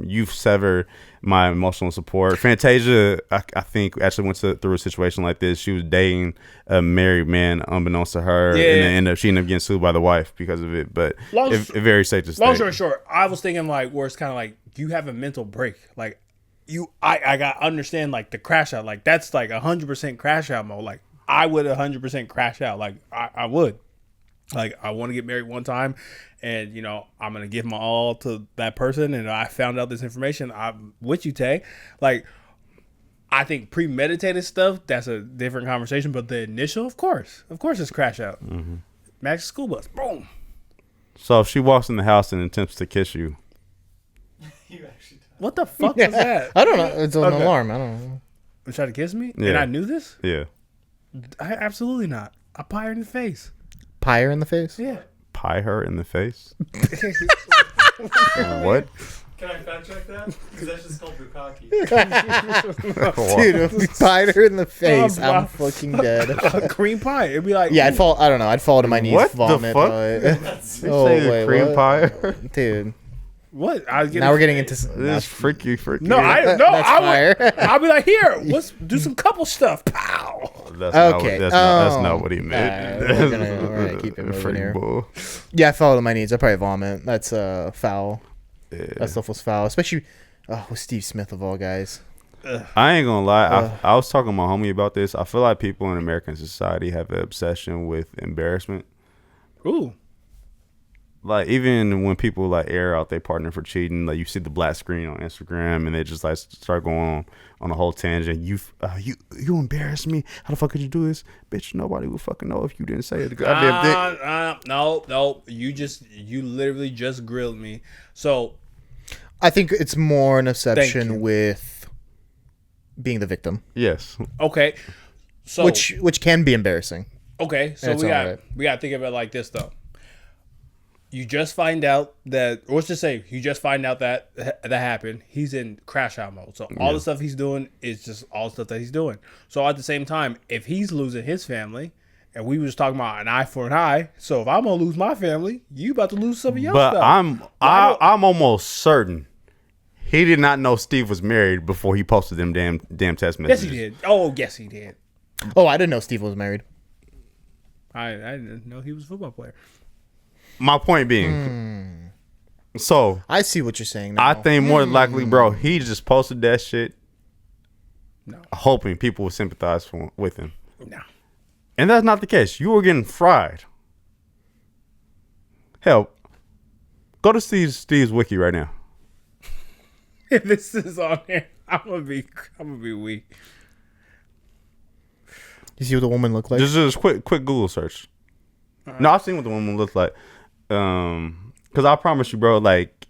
you've severed my emotional support. Fantasia, I think, actually went through a situation like this. She was dating a married man, unbeknownst to her, and then she ended up getting sued by the wife because of it. But it varies state to state. Long story short, I was thinking like where it's kind of like you have a mental break, like I got understand like the crash out, like that's like 100% crash out mode. Like I would 100% crash out, like I would. Like, I want to get married one time, and, I'm going to give my all to that person, and I found out this information. I'm with you, Tay. Like, I think premeditated stuff, that's a different conversation, but the initial, of course it's crash out. Mm-hmm. Magic school bus, boom. So if she walks in the house and attempts to kiss you. What the fuck was that? I don't know. It's an alarm. I don't know. You trying to kiss me? Yeah. And I knew this? Yeah. Absolutely not. I pie her in the face. Pie her in the face? Yeah. Pie her in the face? What? Can I fact check that? Because that's just called bukkake. Dude, if we pied her in the face, I'm fucking dead. Cream pie. It'd be like, yeah, I'd fall to my knees, what vomit. The fuck? Oh, wait, cream pie? Dude. What? Now we're getting into this freaky. No, I'll be like, here, let's do some couple stuff. Pow. That's not what he meant. We're gonna keep it moving here. Yeah, I fell to my knees. I probably vomit. That's foul. Yeah. That stuff was foul, especially with Steve Smith of all guys. I ain't gonna lie. I was talking to my homie about this. I feel like people in American society have an obsession with embarrassment. Ooh. Like, even when people like air out their partner for cheating, like you see the black screen on Instagram and they just like start going on a whole tangent. You embarrassed me. How the fuck could you do this? Bitch, nobody would fucking know if you didn't say it. Goddamn thing. No. You literally just grilled me. So I think it's more an exception with being the victim. Yes. Okay. So which can be embarrassing. Okay. So we got to think of it like this though. You just find out that, or let's just say you just find out that happened. He's in crash out mode. So all the stuff he's doing is just all the stuff that he's doing. So at the same time, if he's losing his family And we was talking about an eye for an eye. So if I'm gonna lose my family, you about to lose some of your But stuff. I'm almost certain he did not know Steve was married before he posted them damn text Yes, messages. he did. Oh, yes, he did. Oh, I didn't know Steve was married. I didn't know he was a football player. My point being, so I see what you're saying now. I think more than likely, bro, he just posted that shit, hoping people would sympathize with him. No. And that's not the case. You were getting fried. Hell, go to Steve's wiki right now. If this is on there, I'm gonna be weak. You see what the woman looked like? Just quick Google search. No, I've seen what the woman looks like. Because I promise you, bro, like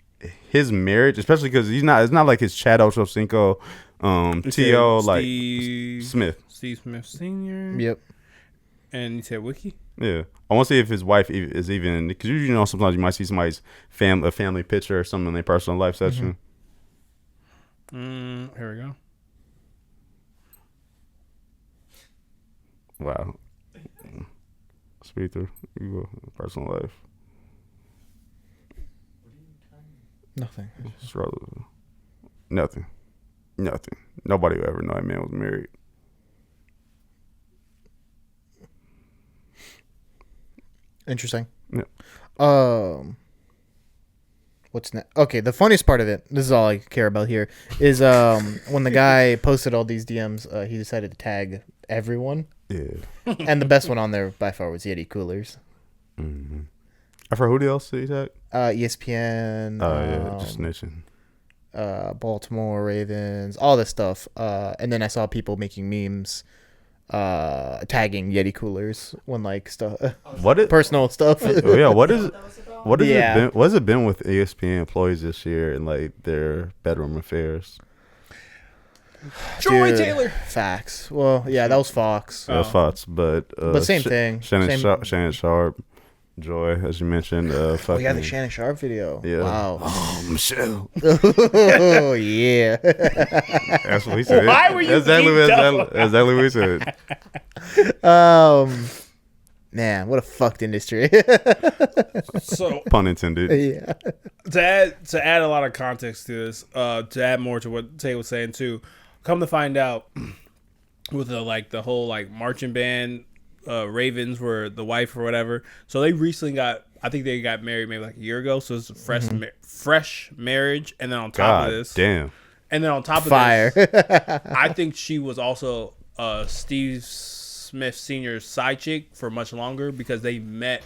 his marriage, especially because it's not like his Chad Ochocinco, T.O. like Smith. Steve Smith Sr. Yep. And you said Wiki? Yeah. I want to see if his wife is even, because you know sometimes you might see somebody's family picture or something in their personal life section. Here we go. Wow. Speed through personal life. Nothing. Nothing. Nobody will ever know that man was married. Interesting. Yeah. What's next? Okay, the funniest part of it, this is all I care about here, is when the guy posted all these DMs, he decided to tag everyone. Yeah. And the best one on there by far was Yeti Coolers. Mm-hmm. I forgot who else did he tag? ESPN. Oh, yeah, just snitching. Baltimore Ravens, all this stuff. And then I saw people making memes tagging Yeti Coolers when like stuff, personal stuff. Yeah, what has it been with ESPN employees this year and like their bedroom affairs? Joy Taylor. Facts. Well, yeah, that was Fox. That was Fox, but same thing. Shannon Sharp, Joy, as you mentioned. Oh yeah, the Shannon Sharp video. Yeah. Wow. Oh, Michelle. Oh yeah. That's what he said. Why were you exactly what he said. Man, what a fucked industry. So pun intended. Yeah. To add a lot of context to this, to add more to what Tay was saying too. Come to find out, with the whole marching band, Ravens were the wife or whatever. So they recently I think they got married maybe like a year ago. So it's a fresh marriage, and then on top of this, damn. And then on top of fire. this, I think she was also Steve Smith Sr.'s side chick for much longer because they met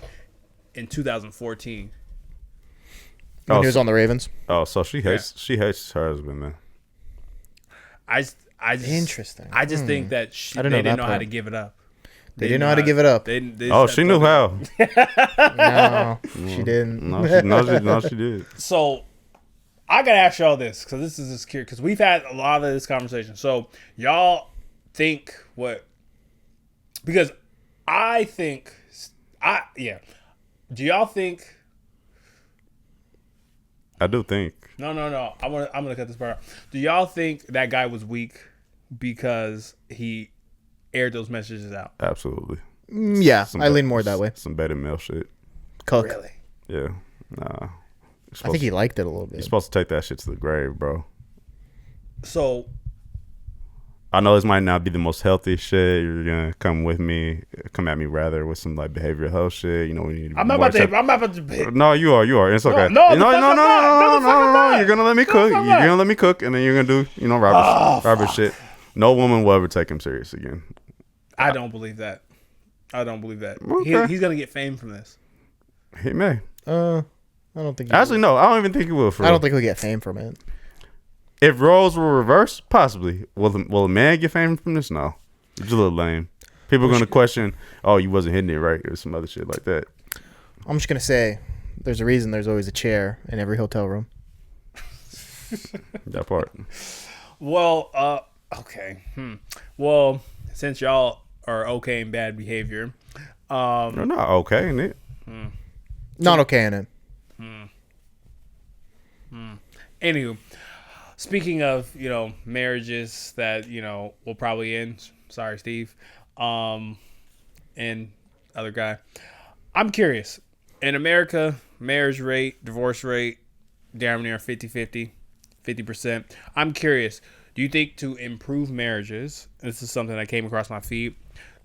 in 2014. When he was on the Ravens. Oh, so she hates her husband, man. I just interesting. I just think that they didn't know how to give it up. They didn't know how to give it up. She knew how. No, she didn't. No, she did. So I gotta ask y'all this because this is just curious because we've had a lot of this conversation. So y'all think what? Because I think Do y'all think? I do think. No. I'm gonna cut this part out. Do y'all think that guy was weak because he aired those messages out? Absolutely. Yeah, I lean more that way. Some beta male shit. Cook. Really? Yeah. Nah. I think he liked it a little bit. You're supposed to take that shit to the grave, bro. So I know this might not be the most healthy shit. You're gonna come at me with some behavioral health shit. You know, we need. I'm not about to. No, you are. It's okay. No. You're gonna let me cook. You're gonna let me cook, and then you're gonna do, Robert shit. No woman will ever take him serious again. I don't believe that. Okay. He's gonna get fame from this. He may. I don't think. Actually, no. I don't even think he will. I don't think he'll get fame from it. If roles were reversed, possibly. Will a man get fame from this? No. It's a little lame. People are going to question, oh, you wasn't hitting it right, or some other shit like that. I'm just going to say, there's a reason there's always a chair in every hotel room. That part. Well, okay. Well, since y'all are okay in bad behavior. You're not okay in it. Not okay in it. Anywho. Speaking of, marriages that, will probably end. Sorry, Steve. And other guy. I'm curious. In America, marriage rate, divorce rate, damn near 50-50, 50%. I'm curious. Do you think to improve marriages, this is something that came across my feed,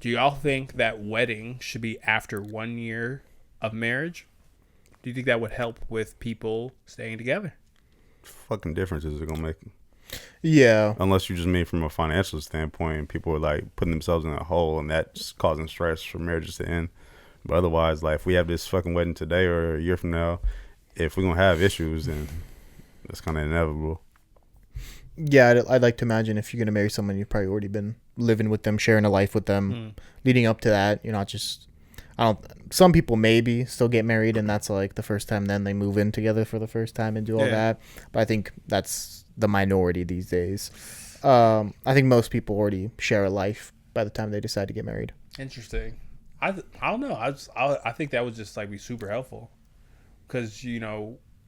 do y'all think that wedding should be after 1 year of marriage? Do you think that would help with people staying together? Fucking difference is it gonna make? Yeah. Unless you just mean from a financial standpoint, people are like putting themselves in a hole, and that's causing stress for marriages to end. But otherwise, like if we have this fucking wedding today or a year from now, if we're gonna have issues, then it's kind of inevitable. Yeah, I'd like to imagine if you're gonna marry someone, you've probably already been living with them, sharing a life with them, leading up to that. You're not just. Some people maybe still get married, and that's like the first time. Then they move in together for the first time and do all that. But I think that's the minority these days. I think most people already share a life by the time they decide to get married. Interesting. I don't know. I think that would just like be super helpful, because I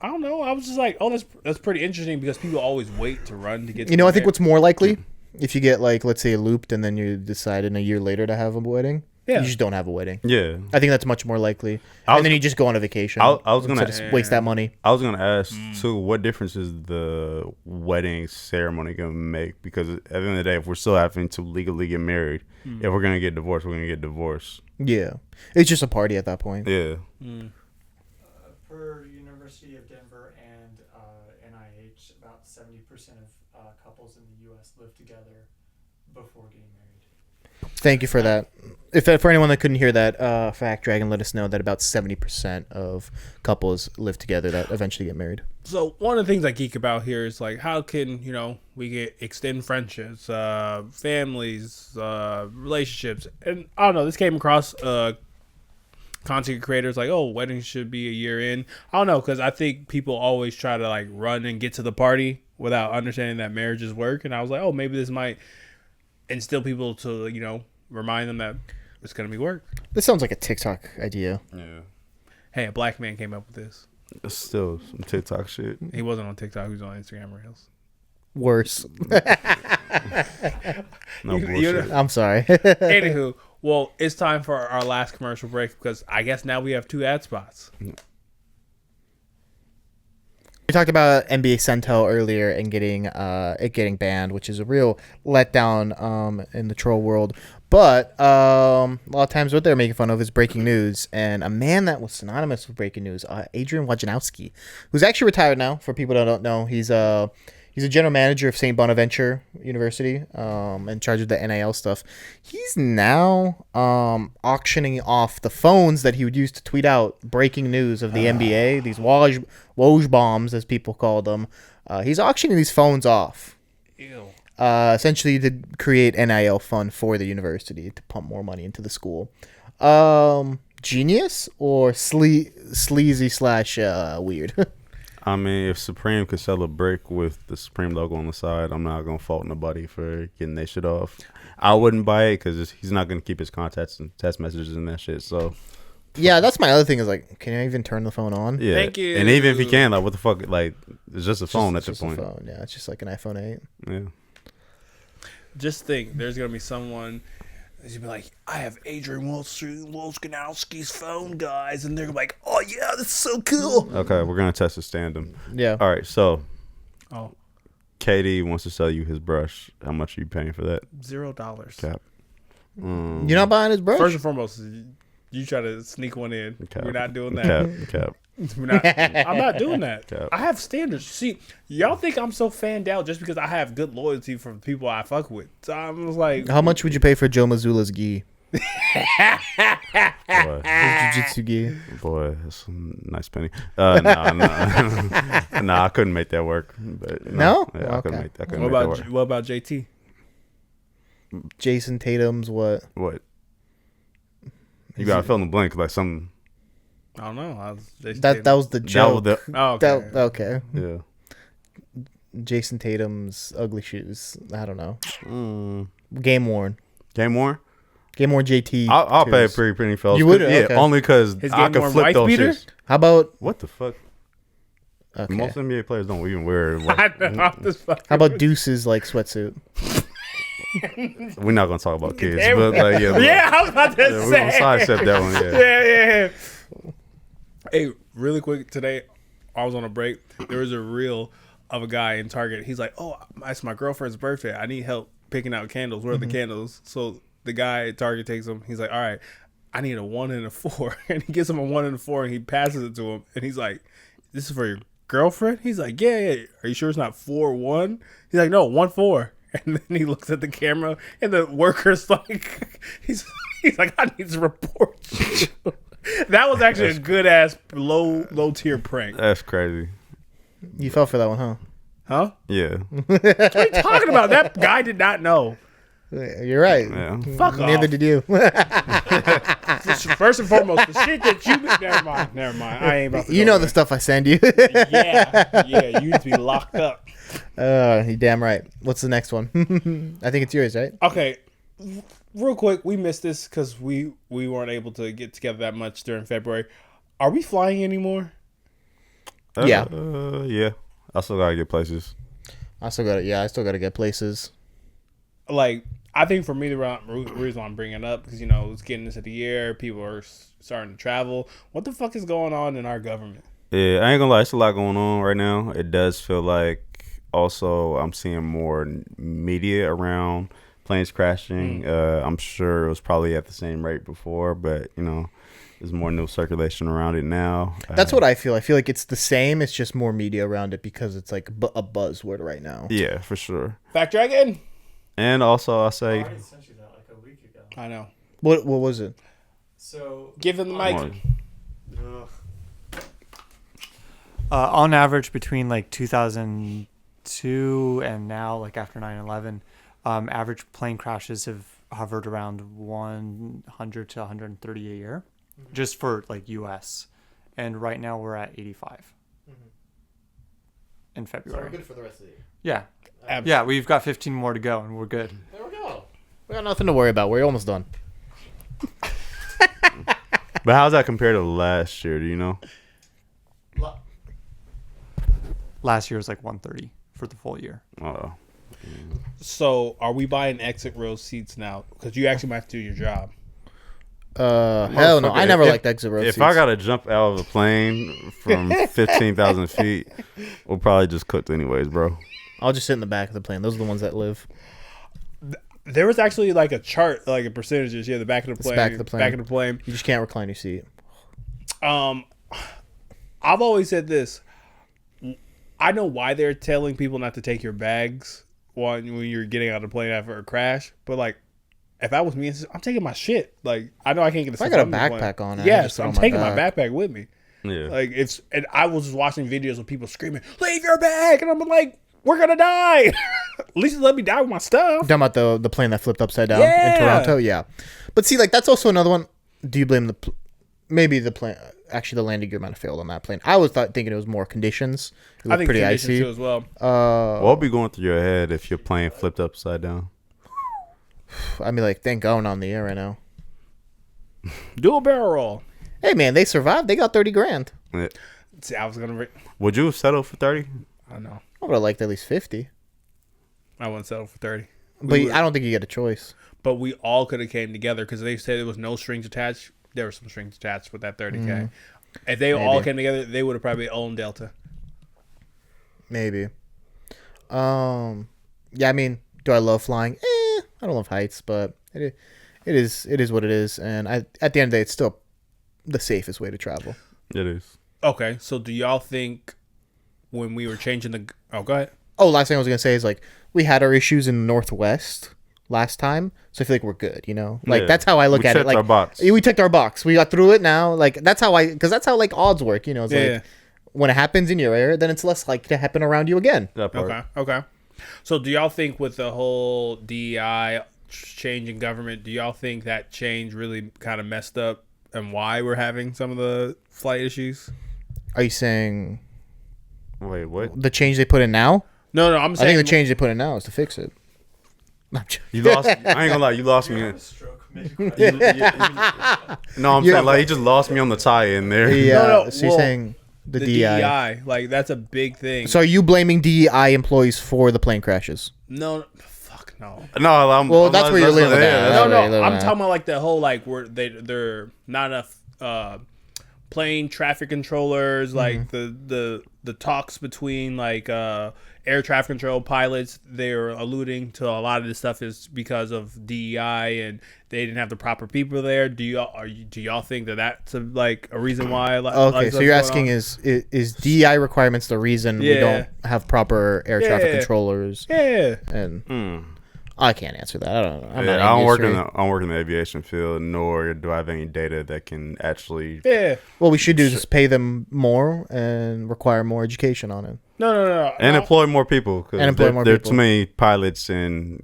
don't know. I was just like, oh, that's pretty interesting, because people always wait to run to get. I think what's more likely, if you get like, let's say, looped and then you decide in a year later to have a wedding. Yeah. You just don't have a wedding. Yeah. I think that's much more likely. And then you just go on a vacation. I was going to waste that money. I was going to ask, too, what difference is the wedding ceremony going to make? Because at the end of the day, if we're still having to legally get married, if we're going to get divorced, we're going to get divorced. Yeah. It's just a party at that point. Yeah. Per University of Denver and NIH, about 70% of couples in the U.S. live together before getting married. Thank you for that. For anyone that couldn't hear that fact, Dragon let us know that about 70% of couples live together that eventually get married. So one of the things I geek about here is like, how can we extend friendships, families, relationships, and I don't know. This came across content creators like, oh, weddings should be a year in. I don't know, because I think people always try to like run and get to the party without understanding that marriages work. And I was like, oh, maybe this might instill people to remind them that it's gonna be work. This sounds like a TikTok idea. Yeah. Hey, a black man came up with this. It's still some TikTok shit. He wasn't on TikTok. He was on Instagram Reels. Worse. No bullshit. I'm sorry. Anywho, well, it's time for our last commercial break, because I guess now we have 2 ad spots. We talked about NBA Centel earlier and getting banned, which is a real letdown in the troll world. But a lot of times what they're making fun of is breaking news. And a man that was synonymous with breaking news, Adrian Wojnarowski, who's actually retired now, for people that don't know. He's a general manager of St. Bonaventure University, in charge of the NIL stuff. He's now auctioning off the phones that he would use to tweet out breaking news of the NBA, these Woj bombs, as people call them. He's auctioning these phones off. Ew. Essentially to create NIL fund for the university to pump more money into the school. Genius or sleazy / weird? I mean, if Supreme could sell a brick with the Supreme logo on the side, I'm not going to fault nobody for getting that shit off. I wouldn't buy it because he's not going to keep his contacts and text messages and that shit. So, yeah, that's my other thing is like, can I even turn the phone on? Yeah. Thank you. And even if you can, like, what the fuck? Like, it's just a phone at this point. Phone. Yeah, it's just like an iPhone 8. Yeah. Just think, there's going to be someone who's going to be like, I have Adrian Wojnarowski's phone, guys. And they're like, oh, yeah, that's so cool. Okay, we're going to test his tandem. Yeah. All right, so. Oh. KD wants to sell you his brush. How much are you paying for that? $0. Cap. You're not buying his brush? First and foremost, you try to sneak one in. Cap. We're not doing that. Cap. I'm not doing that. Cap. I have standards. See, y'all think I'm so fanned out just because I have good loyalty from the people I fuck with. So I'm just like, how much would you pay for Joe Mazzulla's gi? Boy. Jiu-jitsu gi. Boy, that's a nice penny. Nah, I couldn't make that work. But no? Yeah, I couldn't make that work. What about JT? Jason Tatum's what? What? You gotta fill in the blank like some. I don't know. That was the joke. Okay. Okay. Yeah. Jason Tatum's ugly shoes. I don't know. Game worn JT. I'll pay a pretty penny, fellas. You would? Yeah, okay. only because I can flip those shits. How about what the fuck? Okay. Most NBA players don't even wear. I know. How about Deuce's like sweatsuit? We're not gonna talk about kids, They but like, yeah, I was about to we're say. gonna sidestep that one. Yeah. Hey, really quick today, I was on a break. There was a reel of a guy in Target. He's like, "Oh, it's my girlfriend's birthday. I need help picking out candles. Where are the candles?" So the guy at Target takes him. He's like, "All right, I need a 1 and a 4," and he gives him a 1 and a 4, and he passes it to him, and he's like, "This is for your girlfriend?" He's like, "Yeah. Are you sure it's not 4-1?" He's like, "No, 1-4." And then he looks at the camera, and the worker's like, he's like, "I need to report you." That was actually a good ass low tier prank. That's crazy. You fell for that one, huh? Huh? Yeah. What are you talking about? That guy did not know. You're right. Yeah. Fuck Neither off. did you. First and foremost, the shit that you... Never mind. I ain't about to You go know there. the stuff I send you. Yeah. You need to be locked up. You're damn right. What's the next one? I think it's yours, right? Okay. Real quick, we missed this because we weren't able to get together that much during February. Are we flying anymore? Yeah. Yeah. I still gotta get places. I still got to get places. Like, I think for me, the reason I'm bringing it up, because, it's getting into the year, people are starting to travel. What the fuck is going on in our government? Yeah, I ain't gonna lie, it's a lot going on right now. It does feel like also I'm seeing more media around planes crashing. I'm sure it was probably at the same rate before, but there's more news circulation around it now. That's what I feel. I feel like it's the same. It's just more media around it because it's like a buzzword right now. Yeah, for sure. Fact Dragon? And also, I I say, already sent you that like a week ago. I know. What was it? So Give him the mic. On average, between like 2002 and now, like after 9/11, average plane crashes have hovered around 100 to 130 a year, just for like U.S. And right now we're at 85 in February. for the rest of the year. Yeah, Absolutely. yeah, we've got 15 more to go, and we're good. There we go. We got nothing to worry about. We're almost done. but how's that compared to last year? Do you know? Last year was like 130 for the full year. Oh, So, are we buying exit row seats now? Because you actually might have to do your job. Hell no. I never liked exit row If seats. I gotta jump out of a plane from 15,000 feet, we'll probably just cook anyways, bro. I'll just sit in the back of the plane. Those are the ones that live. There was actually like a chart, like a percentages. Yeah, the back of the plane. back of the plane. Back of the plane. You just can't recline your seat. I've always said this. I know why they're telling people not to take your bags when you're getting out of the plane after a crash, but like, if that was me, I'm taking my shit. Like, I know I can't get If I got a backpack on, I yes, just throw I'm it on my taking my back. backpack with me. Yeah. Like, and I was just watching videos of people screaming, "Leave your bag!" And I'm like, "We're gonna die." At least let me die with my stuff. Talking about the plane that flipped upside down Yeah. in Toronto? Yeah. But see, like, that's also another one. Do you blame maybe the plane? Actually, the landing gear might have failed on that plane. I was thinking it was more conditions. It I looked think pretty conditions icy. too as well. What would be going through your head if your plane flipped upside down? I mean, like, thank God we're not in the air right now. Do a barrel roll. Hey, man, they survived. They got $30,000. Yeah. See, I was gonna. Would you settle for 30? I know. I would have liked at least 50. I wouldn't settle for 30. But I don't think you get a choice. But we all could have came together because they said there was no strings attached. There were some strings attached with that 30K. If they all came together, they would have probably owned Delta. Maybe. Yeah, I mean, do I love flying? I don't love heights, but it is what it is. And at the end of the day, it's still the safest way to travel. It is. Okay, so do y'all think when we were changing the... Oh, go ahead. Oh, last thing I was going to say is, like, we had our issues in the Northwest last time, so I feel like we're good, Like, Yeah. that's how I look at it. Like, our box. we checked our box. We got through it now. Like, that's how because that's how, like, odds work, It's Yeah. like, when it happens in your area, then it's less likely to happen around you again. That part. Okay. So do y'all think with the whole DEI change in government, do y'all think that change really kind of messed up and why we're having some of the flight issues? Are you saying Wait, what? the change they put in now? No, I'm I saying... think the change they put in now is to fix it. I'm joking. You lost. I ain't gonna lie. You lost me. a stroke mid-question. No, I'm saying like he just lost me on the tie in there. Yeah. No, So you're well, saying the DEI. like, that's a big thing. So are you blaming DEI employees for the plane crashes? No, fuck No. Well, that's where you're living at. No. I'm talking about like the whole like where they're not enough plane traffic controllers, like the talks between like air traffic control pilots. They're alluding to a lot of this stuff is because of DEI and they didn't have the proper people there. Do y'all think that that's like a reason why? Okay, so you're asking is DEI requirements the reason we don't have proper air traffic controllers? Yeah, and I can't answer that. I don't know. I don't work in the aviation field, nor do I have any data that can actually. Yeah. What we should do is just pay them more and require more education on it. No. And employ more people. There are too many pilots and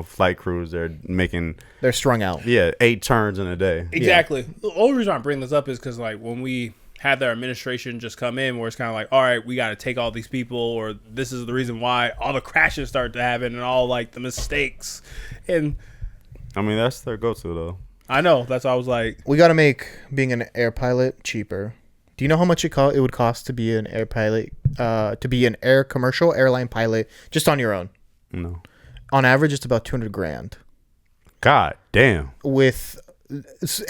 flight crews. They're strung out. Yeah, 8 turns in a day. Exactly. The only reason I bring this up is because like when we had their administration just come in, where it's kind of like, all right, we got to take all these people, or this is the reason why all the crashes start to happen and all like the mistakes. And I mean, that's their go-to though. I know. That's why I was like, we got to make being an air pilot cheaper. Do you know how much it would cost to be an air pilot, to be an commercial airline pilot just on your own? No. On average, it's about $200,000. God damn.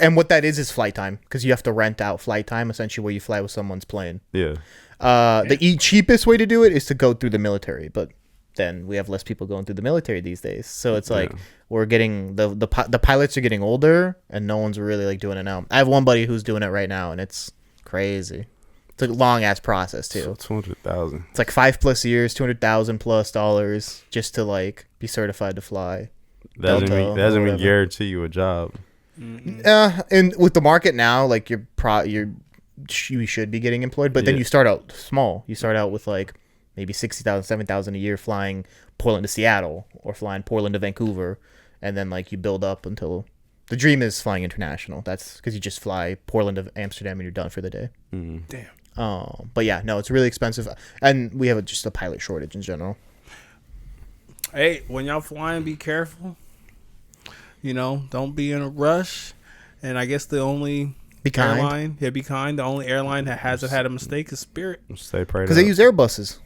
And what that is flight time, because you have to rent out flight time, essentially where you fly with someone's plane. Yeah. The cheapest way to do it is to go through the military, but then we have less people going through the military these days. So it's like we're getting the pilots are getting older, and no one's really like doing it now. I have one buddy who's doing it right now, and it's crazy. It's a long ass process too. So $200,000. It's like 5+ years, $200,000+ just to like be certified to fly. That doesn't even guarantee you a job. And with the market now, like you should be getting employed, but then you start out small. You start out with like maybe $60,000, $70,000 a year flying Portland to Seattle or flying Portland to Vancouver, and then like you build up until the dream is flying international. That's because you just fly Portland to Amsterdam and you're done for the day. Damn. But yeah, no, it's really expensive, and we have just a pilot shortage in general. Hey, when y'all flying, be careful. Don't be in a rush. And I guess the only be kind. Airline, be kind. The only airline that hasn't had a mistake is Spirit. Stay prayed because they use Airbuses.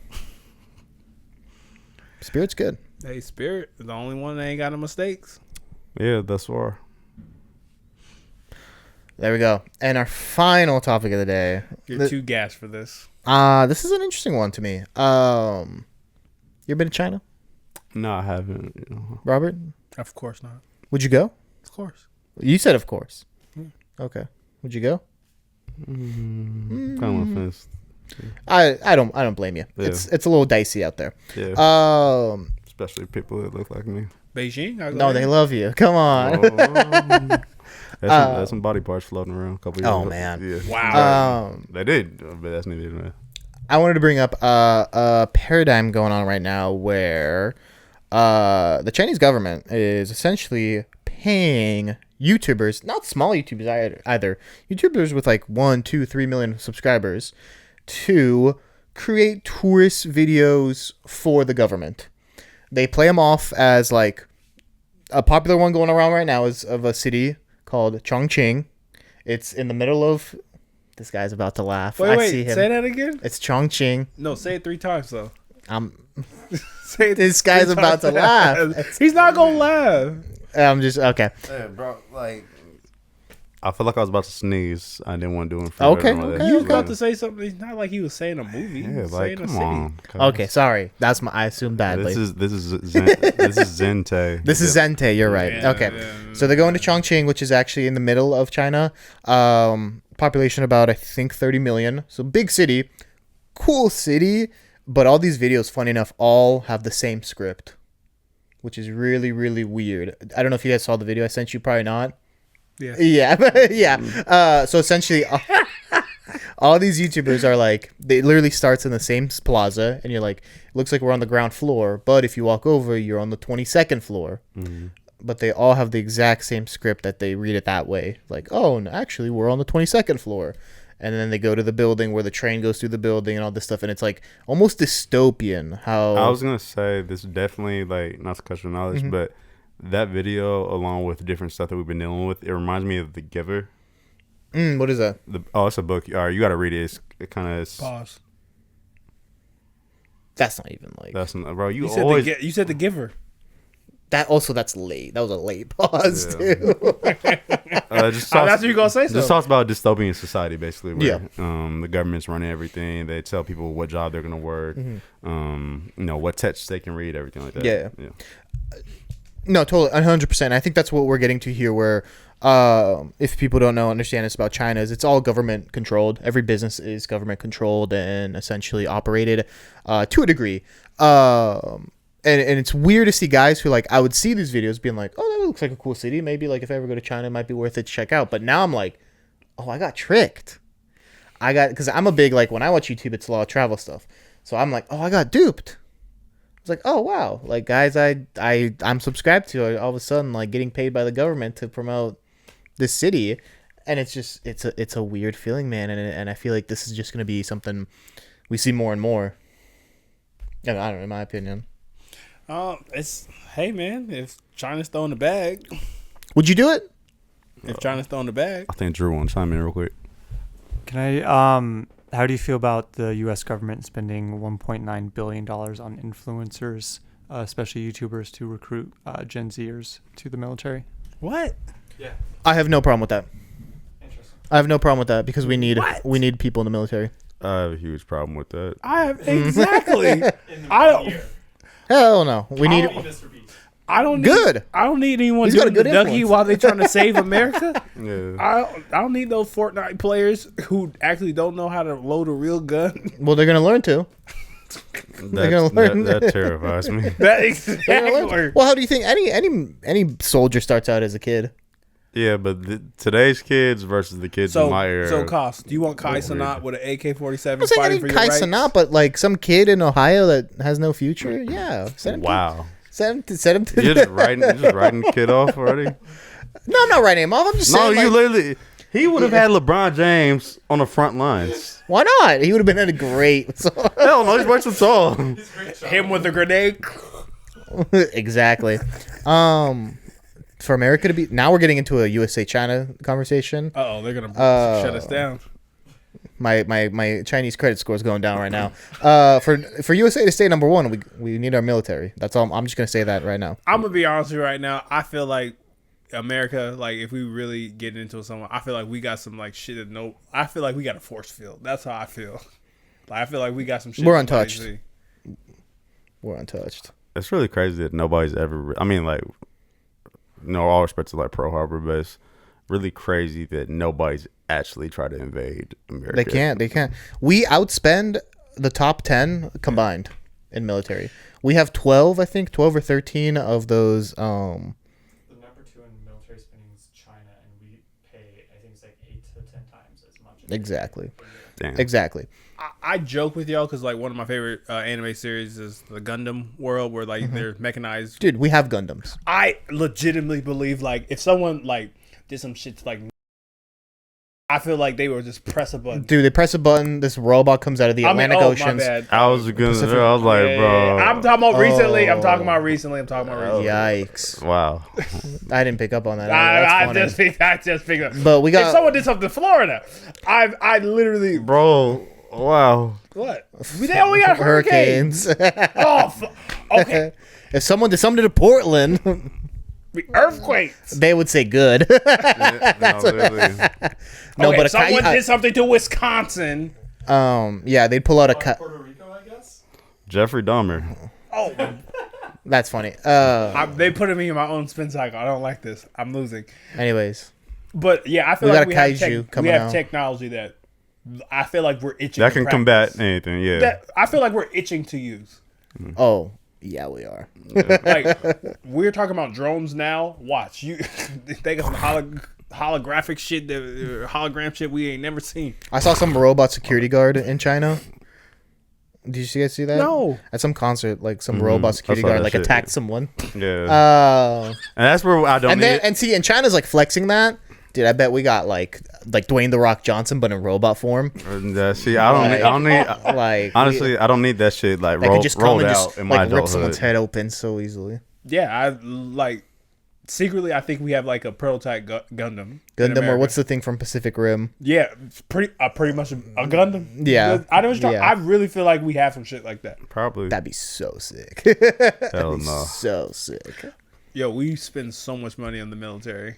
Spirit's good. Hey, Spirit is the only one that ain't got no mistakes. Yeah, that's far. There we go. And our final topic of the day. You're too gassed for this. This is an interesting one to me. You ever been to China? No, I haven't. Robert? Of course not. Would you go? Of course. You said of course. Okay. Would you go? Kind of on the fence. I don't blame you. Yeah. It's a little dicey out there. Yeah. Especially people that look like me. Beijing? No, they love you. Come on. There's some body parts floating around a couple years ago. Oh man. Yeah. Wow. They did, but that's neither. I wanted to bring up a paradigm going on right now where the Chinese government is essentially paying YouTubers, not small YouTubers either, YouTubers with like 1, 2, 3 million subscribers, to create tourist videos for the government. They play them off as like a popular one going around right now is of a city called Chongqing. It's in the middle of. This guy's about to laugh. Wait, see him. Say that again. It's Chongqing. No, say it 3 times though. Say it this guy's about to laugh. He's not gonna laugh. I'm just okay. Yeah, bro. Like, I feel like I was about to sneeze. I didn't want to do it. For okay. You was about to say something. It's not like he was saying a movie. Yeah, like come on. Okay, sorry. That's I assumed badly. This is Zente. This is Zente. You're right. Yeah, okay, yeah. So they're going to Chongqing, which is actually in the middle of China. Population about I think 30 million. So big city, cool city. But all these videos, funny enough, all have the same script, which is really, really weird. I don't know if you guys saw the video I sent you. Probably not. Yeah. Yeah. So essentially, all these YouTubers are like, they literally starts in the same plaza, and you're like, it looks like we're on the ground floor, but if you walk over, you're on the 22nd floor. Mm-hmm. But they all have the exact same script that they read it that way. Like, oh, and actually, we're on the 22nd floor. And then they go to the building where the train goes through the building and all this stuff. And it's like almost dystopian how... I was going to say this definitely, like, not to cut your knowledge, mm-hmm. but that video, along with different stuff that we've been dealing with, it reminds me of The Giver. What is that? It's a book. All right, you got to read it. It kind of... Pause. That's not even like... That's not... Bro, you said always... You said The Giver. That's late. That was a late pause too. That's what you gonna say. Just talks about dystopian society, basically. Where, the government's running everything. They tell people what job they're gonna work. What texts they can read, everything like that. Yeah. No, totally, 100%. I think that's what we're getting to here. Where, if people don't understand this about China, is it's all government controlled. Every business is government controlled and essentially operated to a degree. And it's weird to see guys who I would see these videos being like, oh, that looks like a cool city. Maybe if I ever go to China, it might be worth it to check out. But now I'm like, oh, I got tricked. Because I'm a big, when I watch YouTube, it's a lot of travel stuff. So I'm like, oh, I got duped. It's like, oh, wow. Guys I'm subscribed to are all of a sudden getting paid by the government to promote this city. And it's just, it's a weird feeling, man. And I feel like this is just going to be something we see more and more. I don't know, in my opinion. Hey man, if China's throwing the bag, would you do it? If China's throwing the bag, I think Drew wants to chime in real quick. Can I? How do you feel about the U.S. government spending $1.9 billion on influencers, especially YouTubers, to recruit Gen Zers to the military? What? Yeah. I have no problem with that. Interesting. I have no problem with that because we need people in the military. I have a huge problem with that. I have exactly. Hell no. We need. I don't need. Good. I don't need anyone He's got a doing good the Dougie influence. while they're trying to save America. Yeah. I don't need those Fortnite players who actually don't know how to load a real gun. Well, they're gonna learn to. They're gonna learn. That terrifies me. That exactly. Well, how do you think any soldier starts out as a kid? Yeah, but today's kids versus the kids in my era. So, Cost, do you want Kai Cenat with an AK-47 I'm saying fighting for your Kai rights? Cenat, but some kid in Ohio that has no future. Yeah. Send him to. You're just writing kid off already. No, I'm not writing him off. I'm just saying. No, you literally. He would have had LeBron James on the front lines. Why not? He would have been a great. Hell no, he's way too tall. Him with a grenade. Exactly. For America to be now, we're getting into a USA China conversation. Oh, they're gonna shut us down. My Chinese credit score is going down right now. For USA to stay number one, we need our military. That's all. I'm just gonna say that right now. I'm gonna be honest with you right now. I feel like America, if we really get into someone, I feel like we got some shit that no. I feel like we got a force field. That's how I feel. I feel like we got some shit. We're untouched. We're untouched. It's really crazy that nobody's ever. I mean, all respect to Pearl Harbor, but it's really crazy that nobody's actually tried to invade America. They can't. We outspend the top 10 combined in military. We have 12 or 13 of those. The number 2 in military spending is China, and we pay, I think it's 8 to 10 times as much. Exactly. Damn. Exactly. I joke with y'all because one of my favorite anime series is the Gundam world, where they're mechanized. Dude, we have Gundams. I legitimately believe if someone did some shit to I feel like they would just press a button. Dude, they press a button. This robot comes out of the Atlantic Oceans. My bad. I was like, bro. I'm talking about recently. I'm talking about recently. Yikes! Wow. I didn't pick up on that. I just picked up. But we got. If someone did something to Florida, I literally. Bro. Wow. What? They only got hurricanes. Okay. If someone did something to Portland, earthquakes, they would say good. But someone did something to Wisconsin. Yeah, they'd pull out a cut. Puerto Rico, I guess. Jeffrey Dahmer. Oh, that's funny. They put me in my own spin cycle. I don't like this. I'm losing. Anyways, but yeah, I feel we like we have technology that I feel like we're itching. That can combat anything. Yeah. I feel like we're itching to use. Oh. Yeah, we are. We're talking about drones now. Watch you. They got some holographic shit, hologram shit we ain't never seen. I saw some robot security guard in China. Did you guys see that? No. At some concert, some robot security guard attacked someone. Yeah. And that's where I don't. And see, and China's flexing that. Dude, I bet we got like Dwayne the Rock Johnson, but in robot form. See, I don't need. Honestly, I don't need that shit rolled out in my adulthood. Rip someone's head open so easily. Yeah, secretly I think we have a prototype Gundam. Gundam, or what's the thing from Pacific Rim? Yeah, it's pretty much a Gundam. Yeah, I know what you're talking. I really feel like we have some shit like that. Probably. That'd be so sick. Hell no. So sick. Yo, we spend so much money on the military.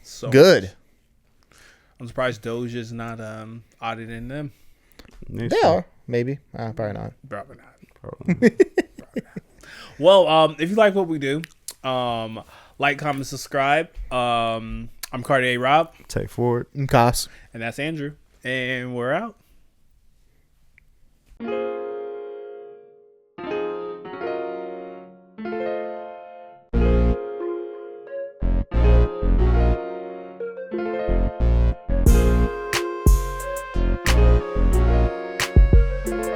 So Good. much. I'm surprised Doge is not auditing them. They are. Maybe. Probably not. Probably not. Probably not. Well, if you like what we do, like, comment, subscribe. I'm Cartier Rob. Take forward. And Cos. And that's Andrew. And we're out.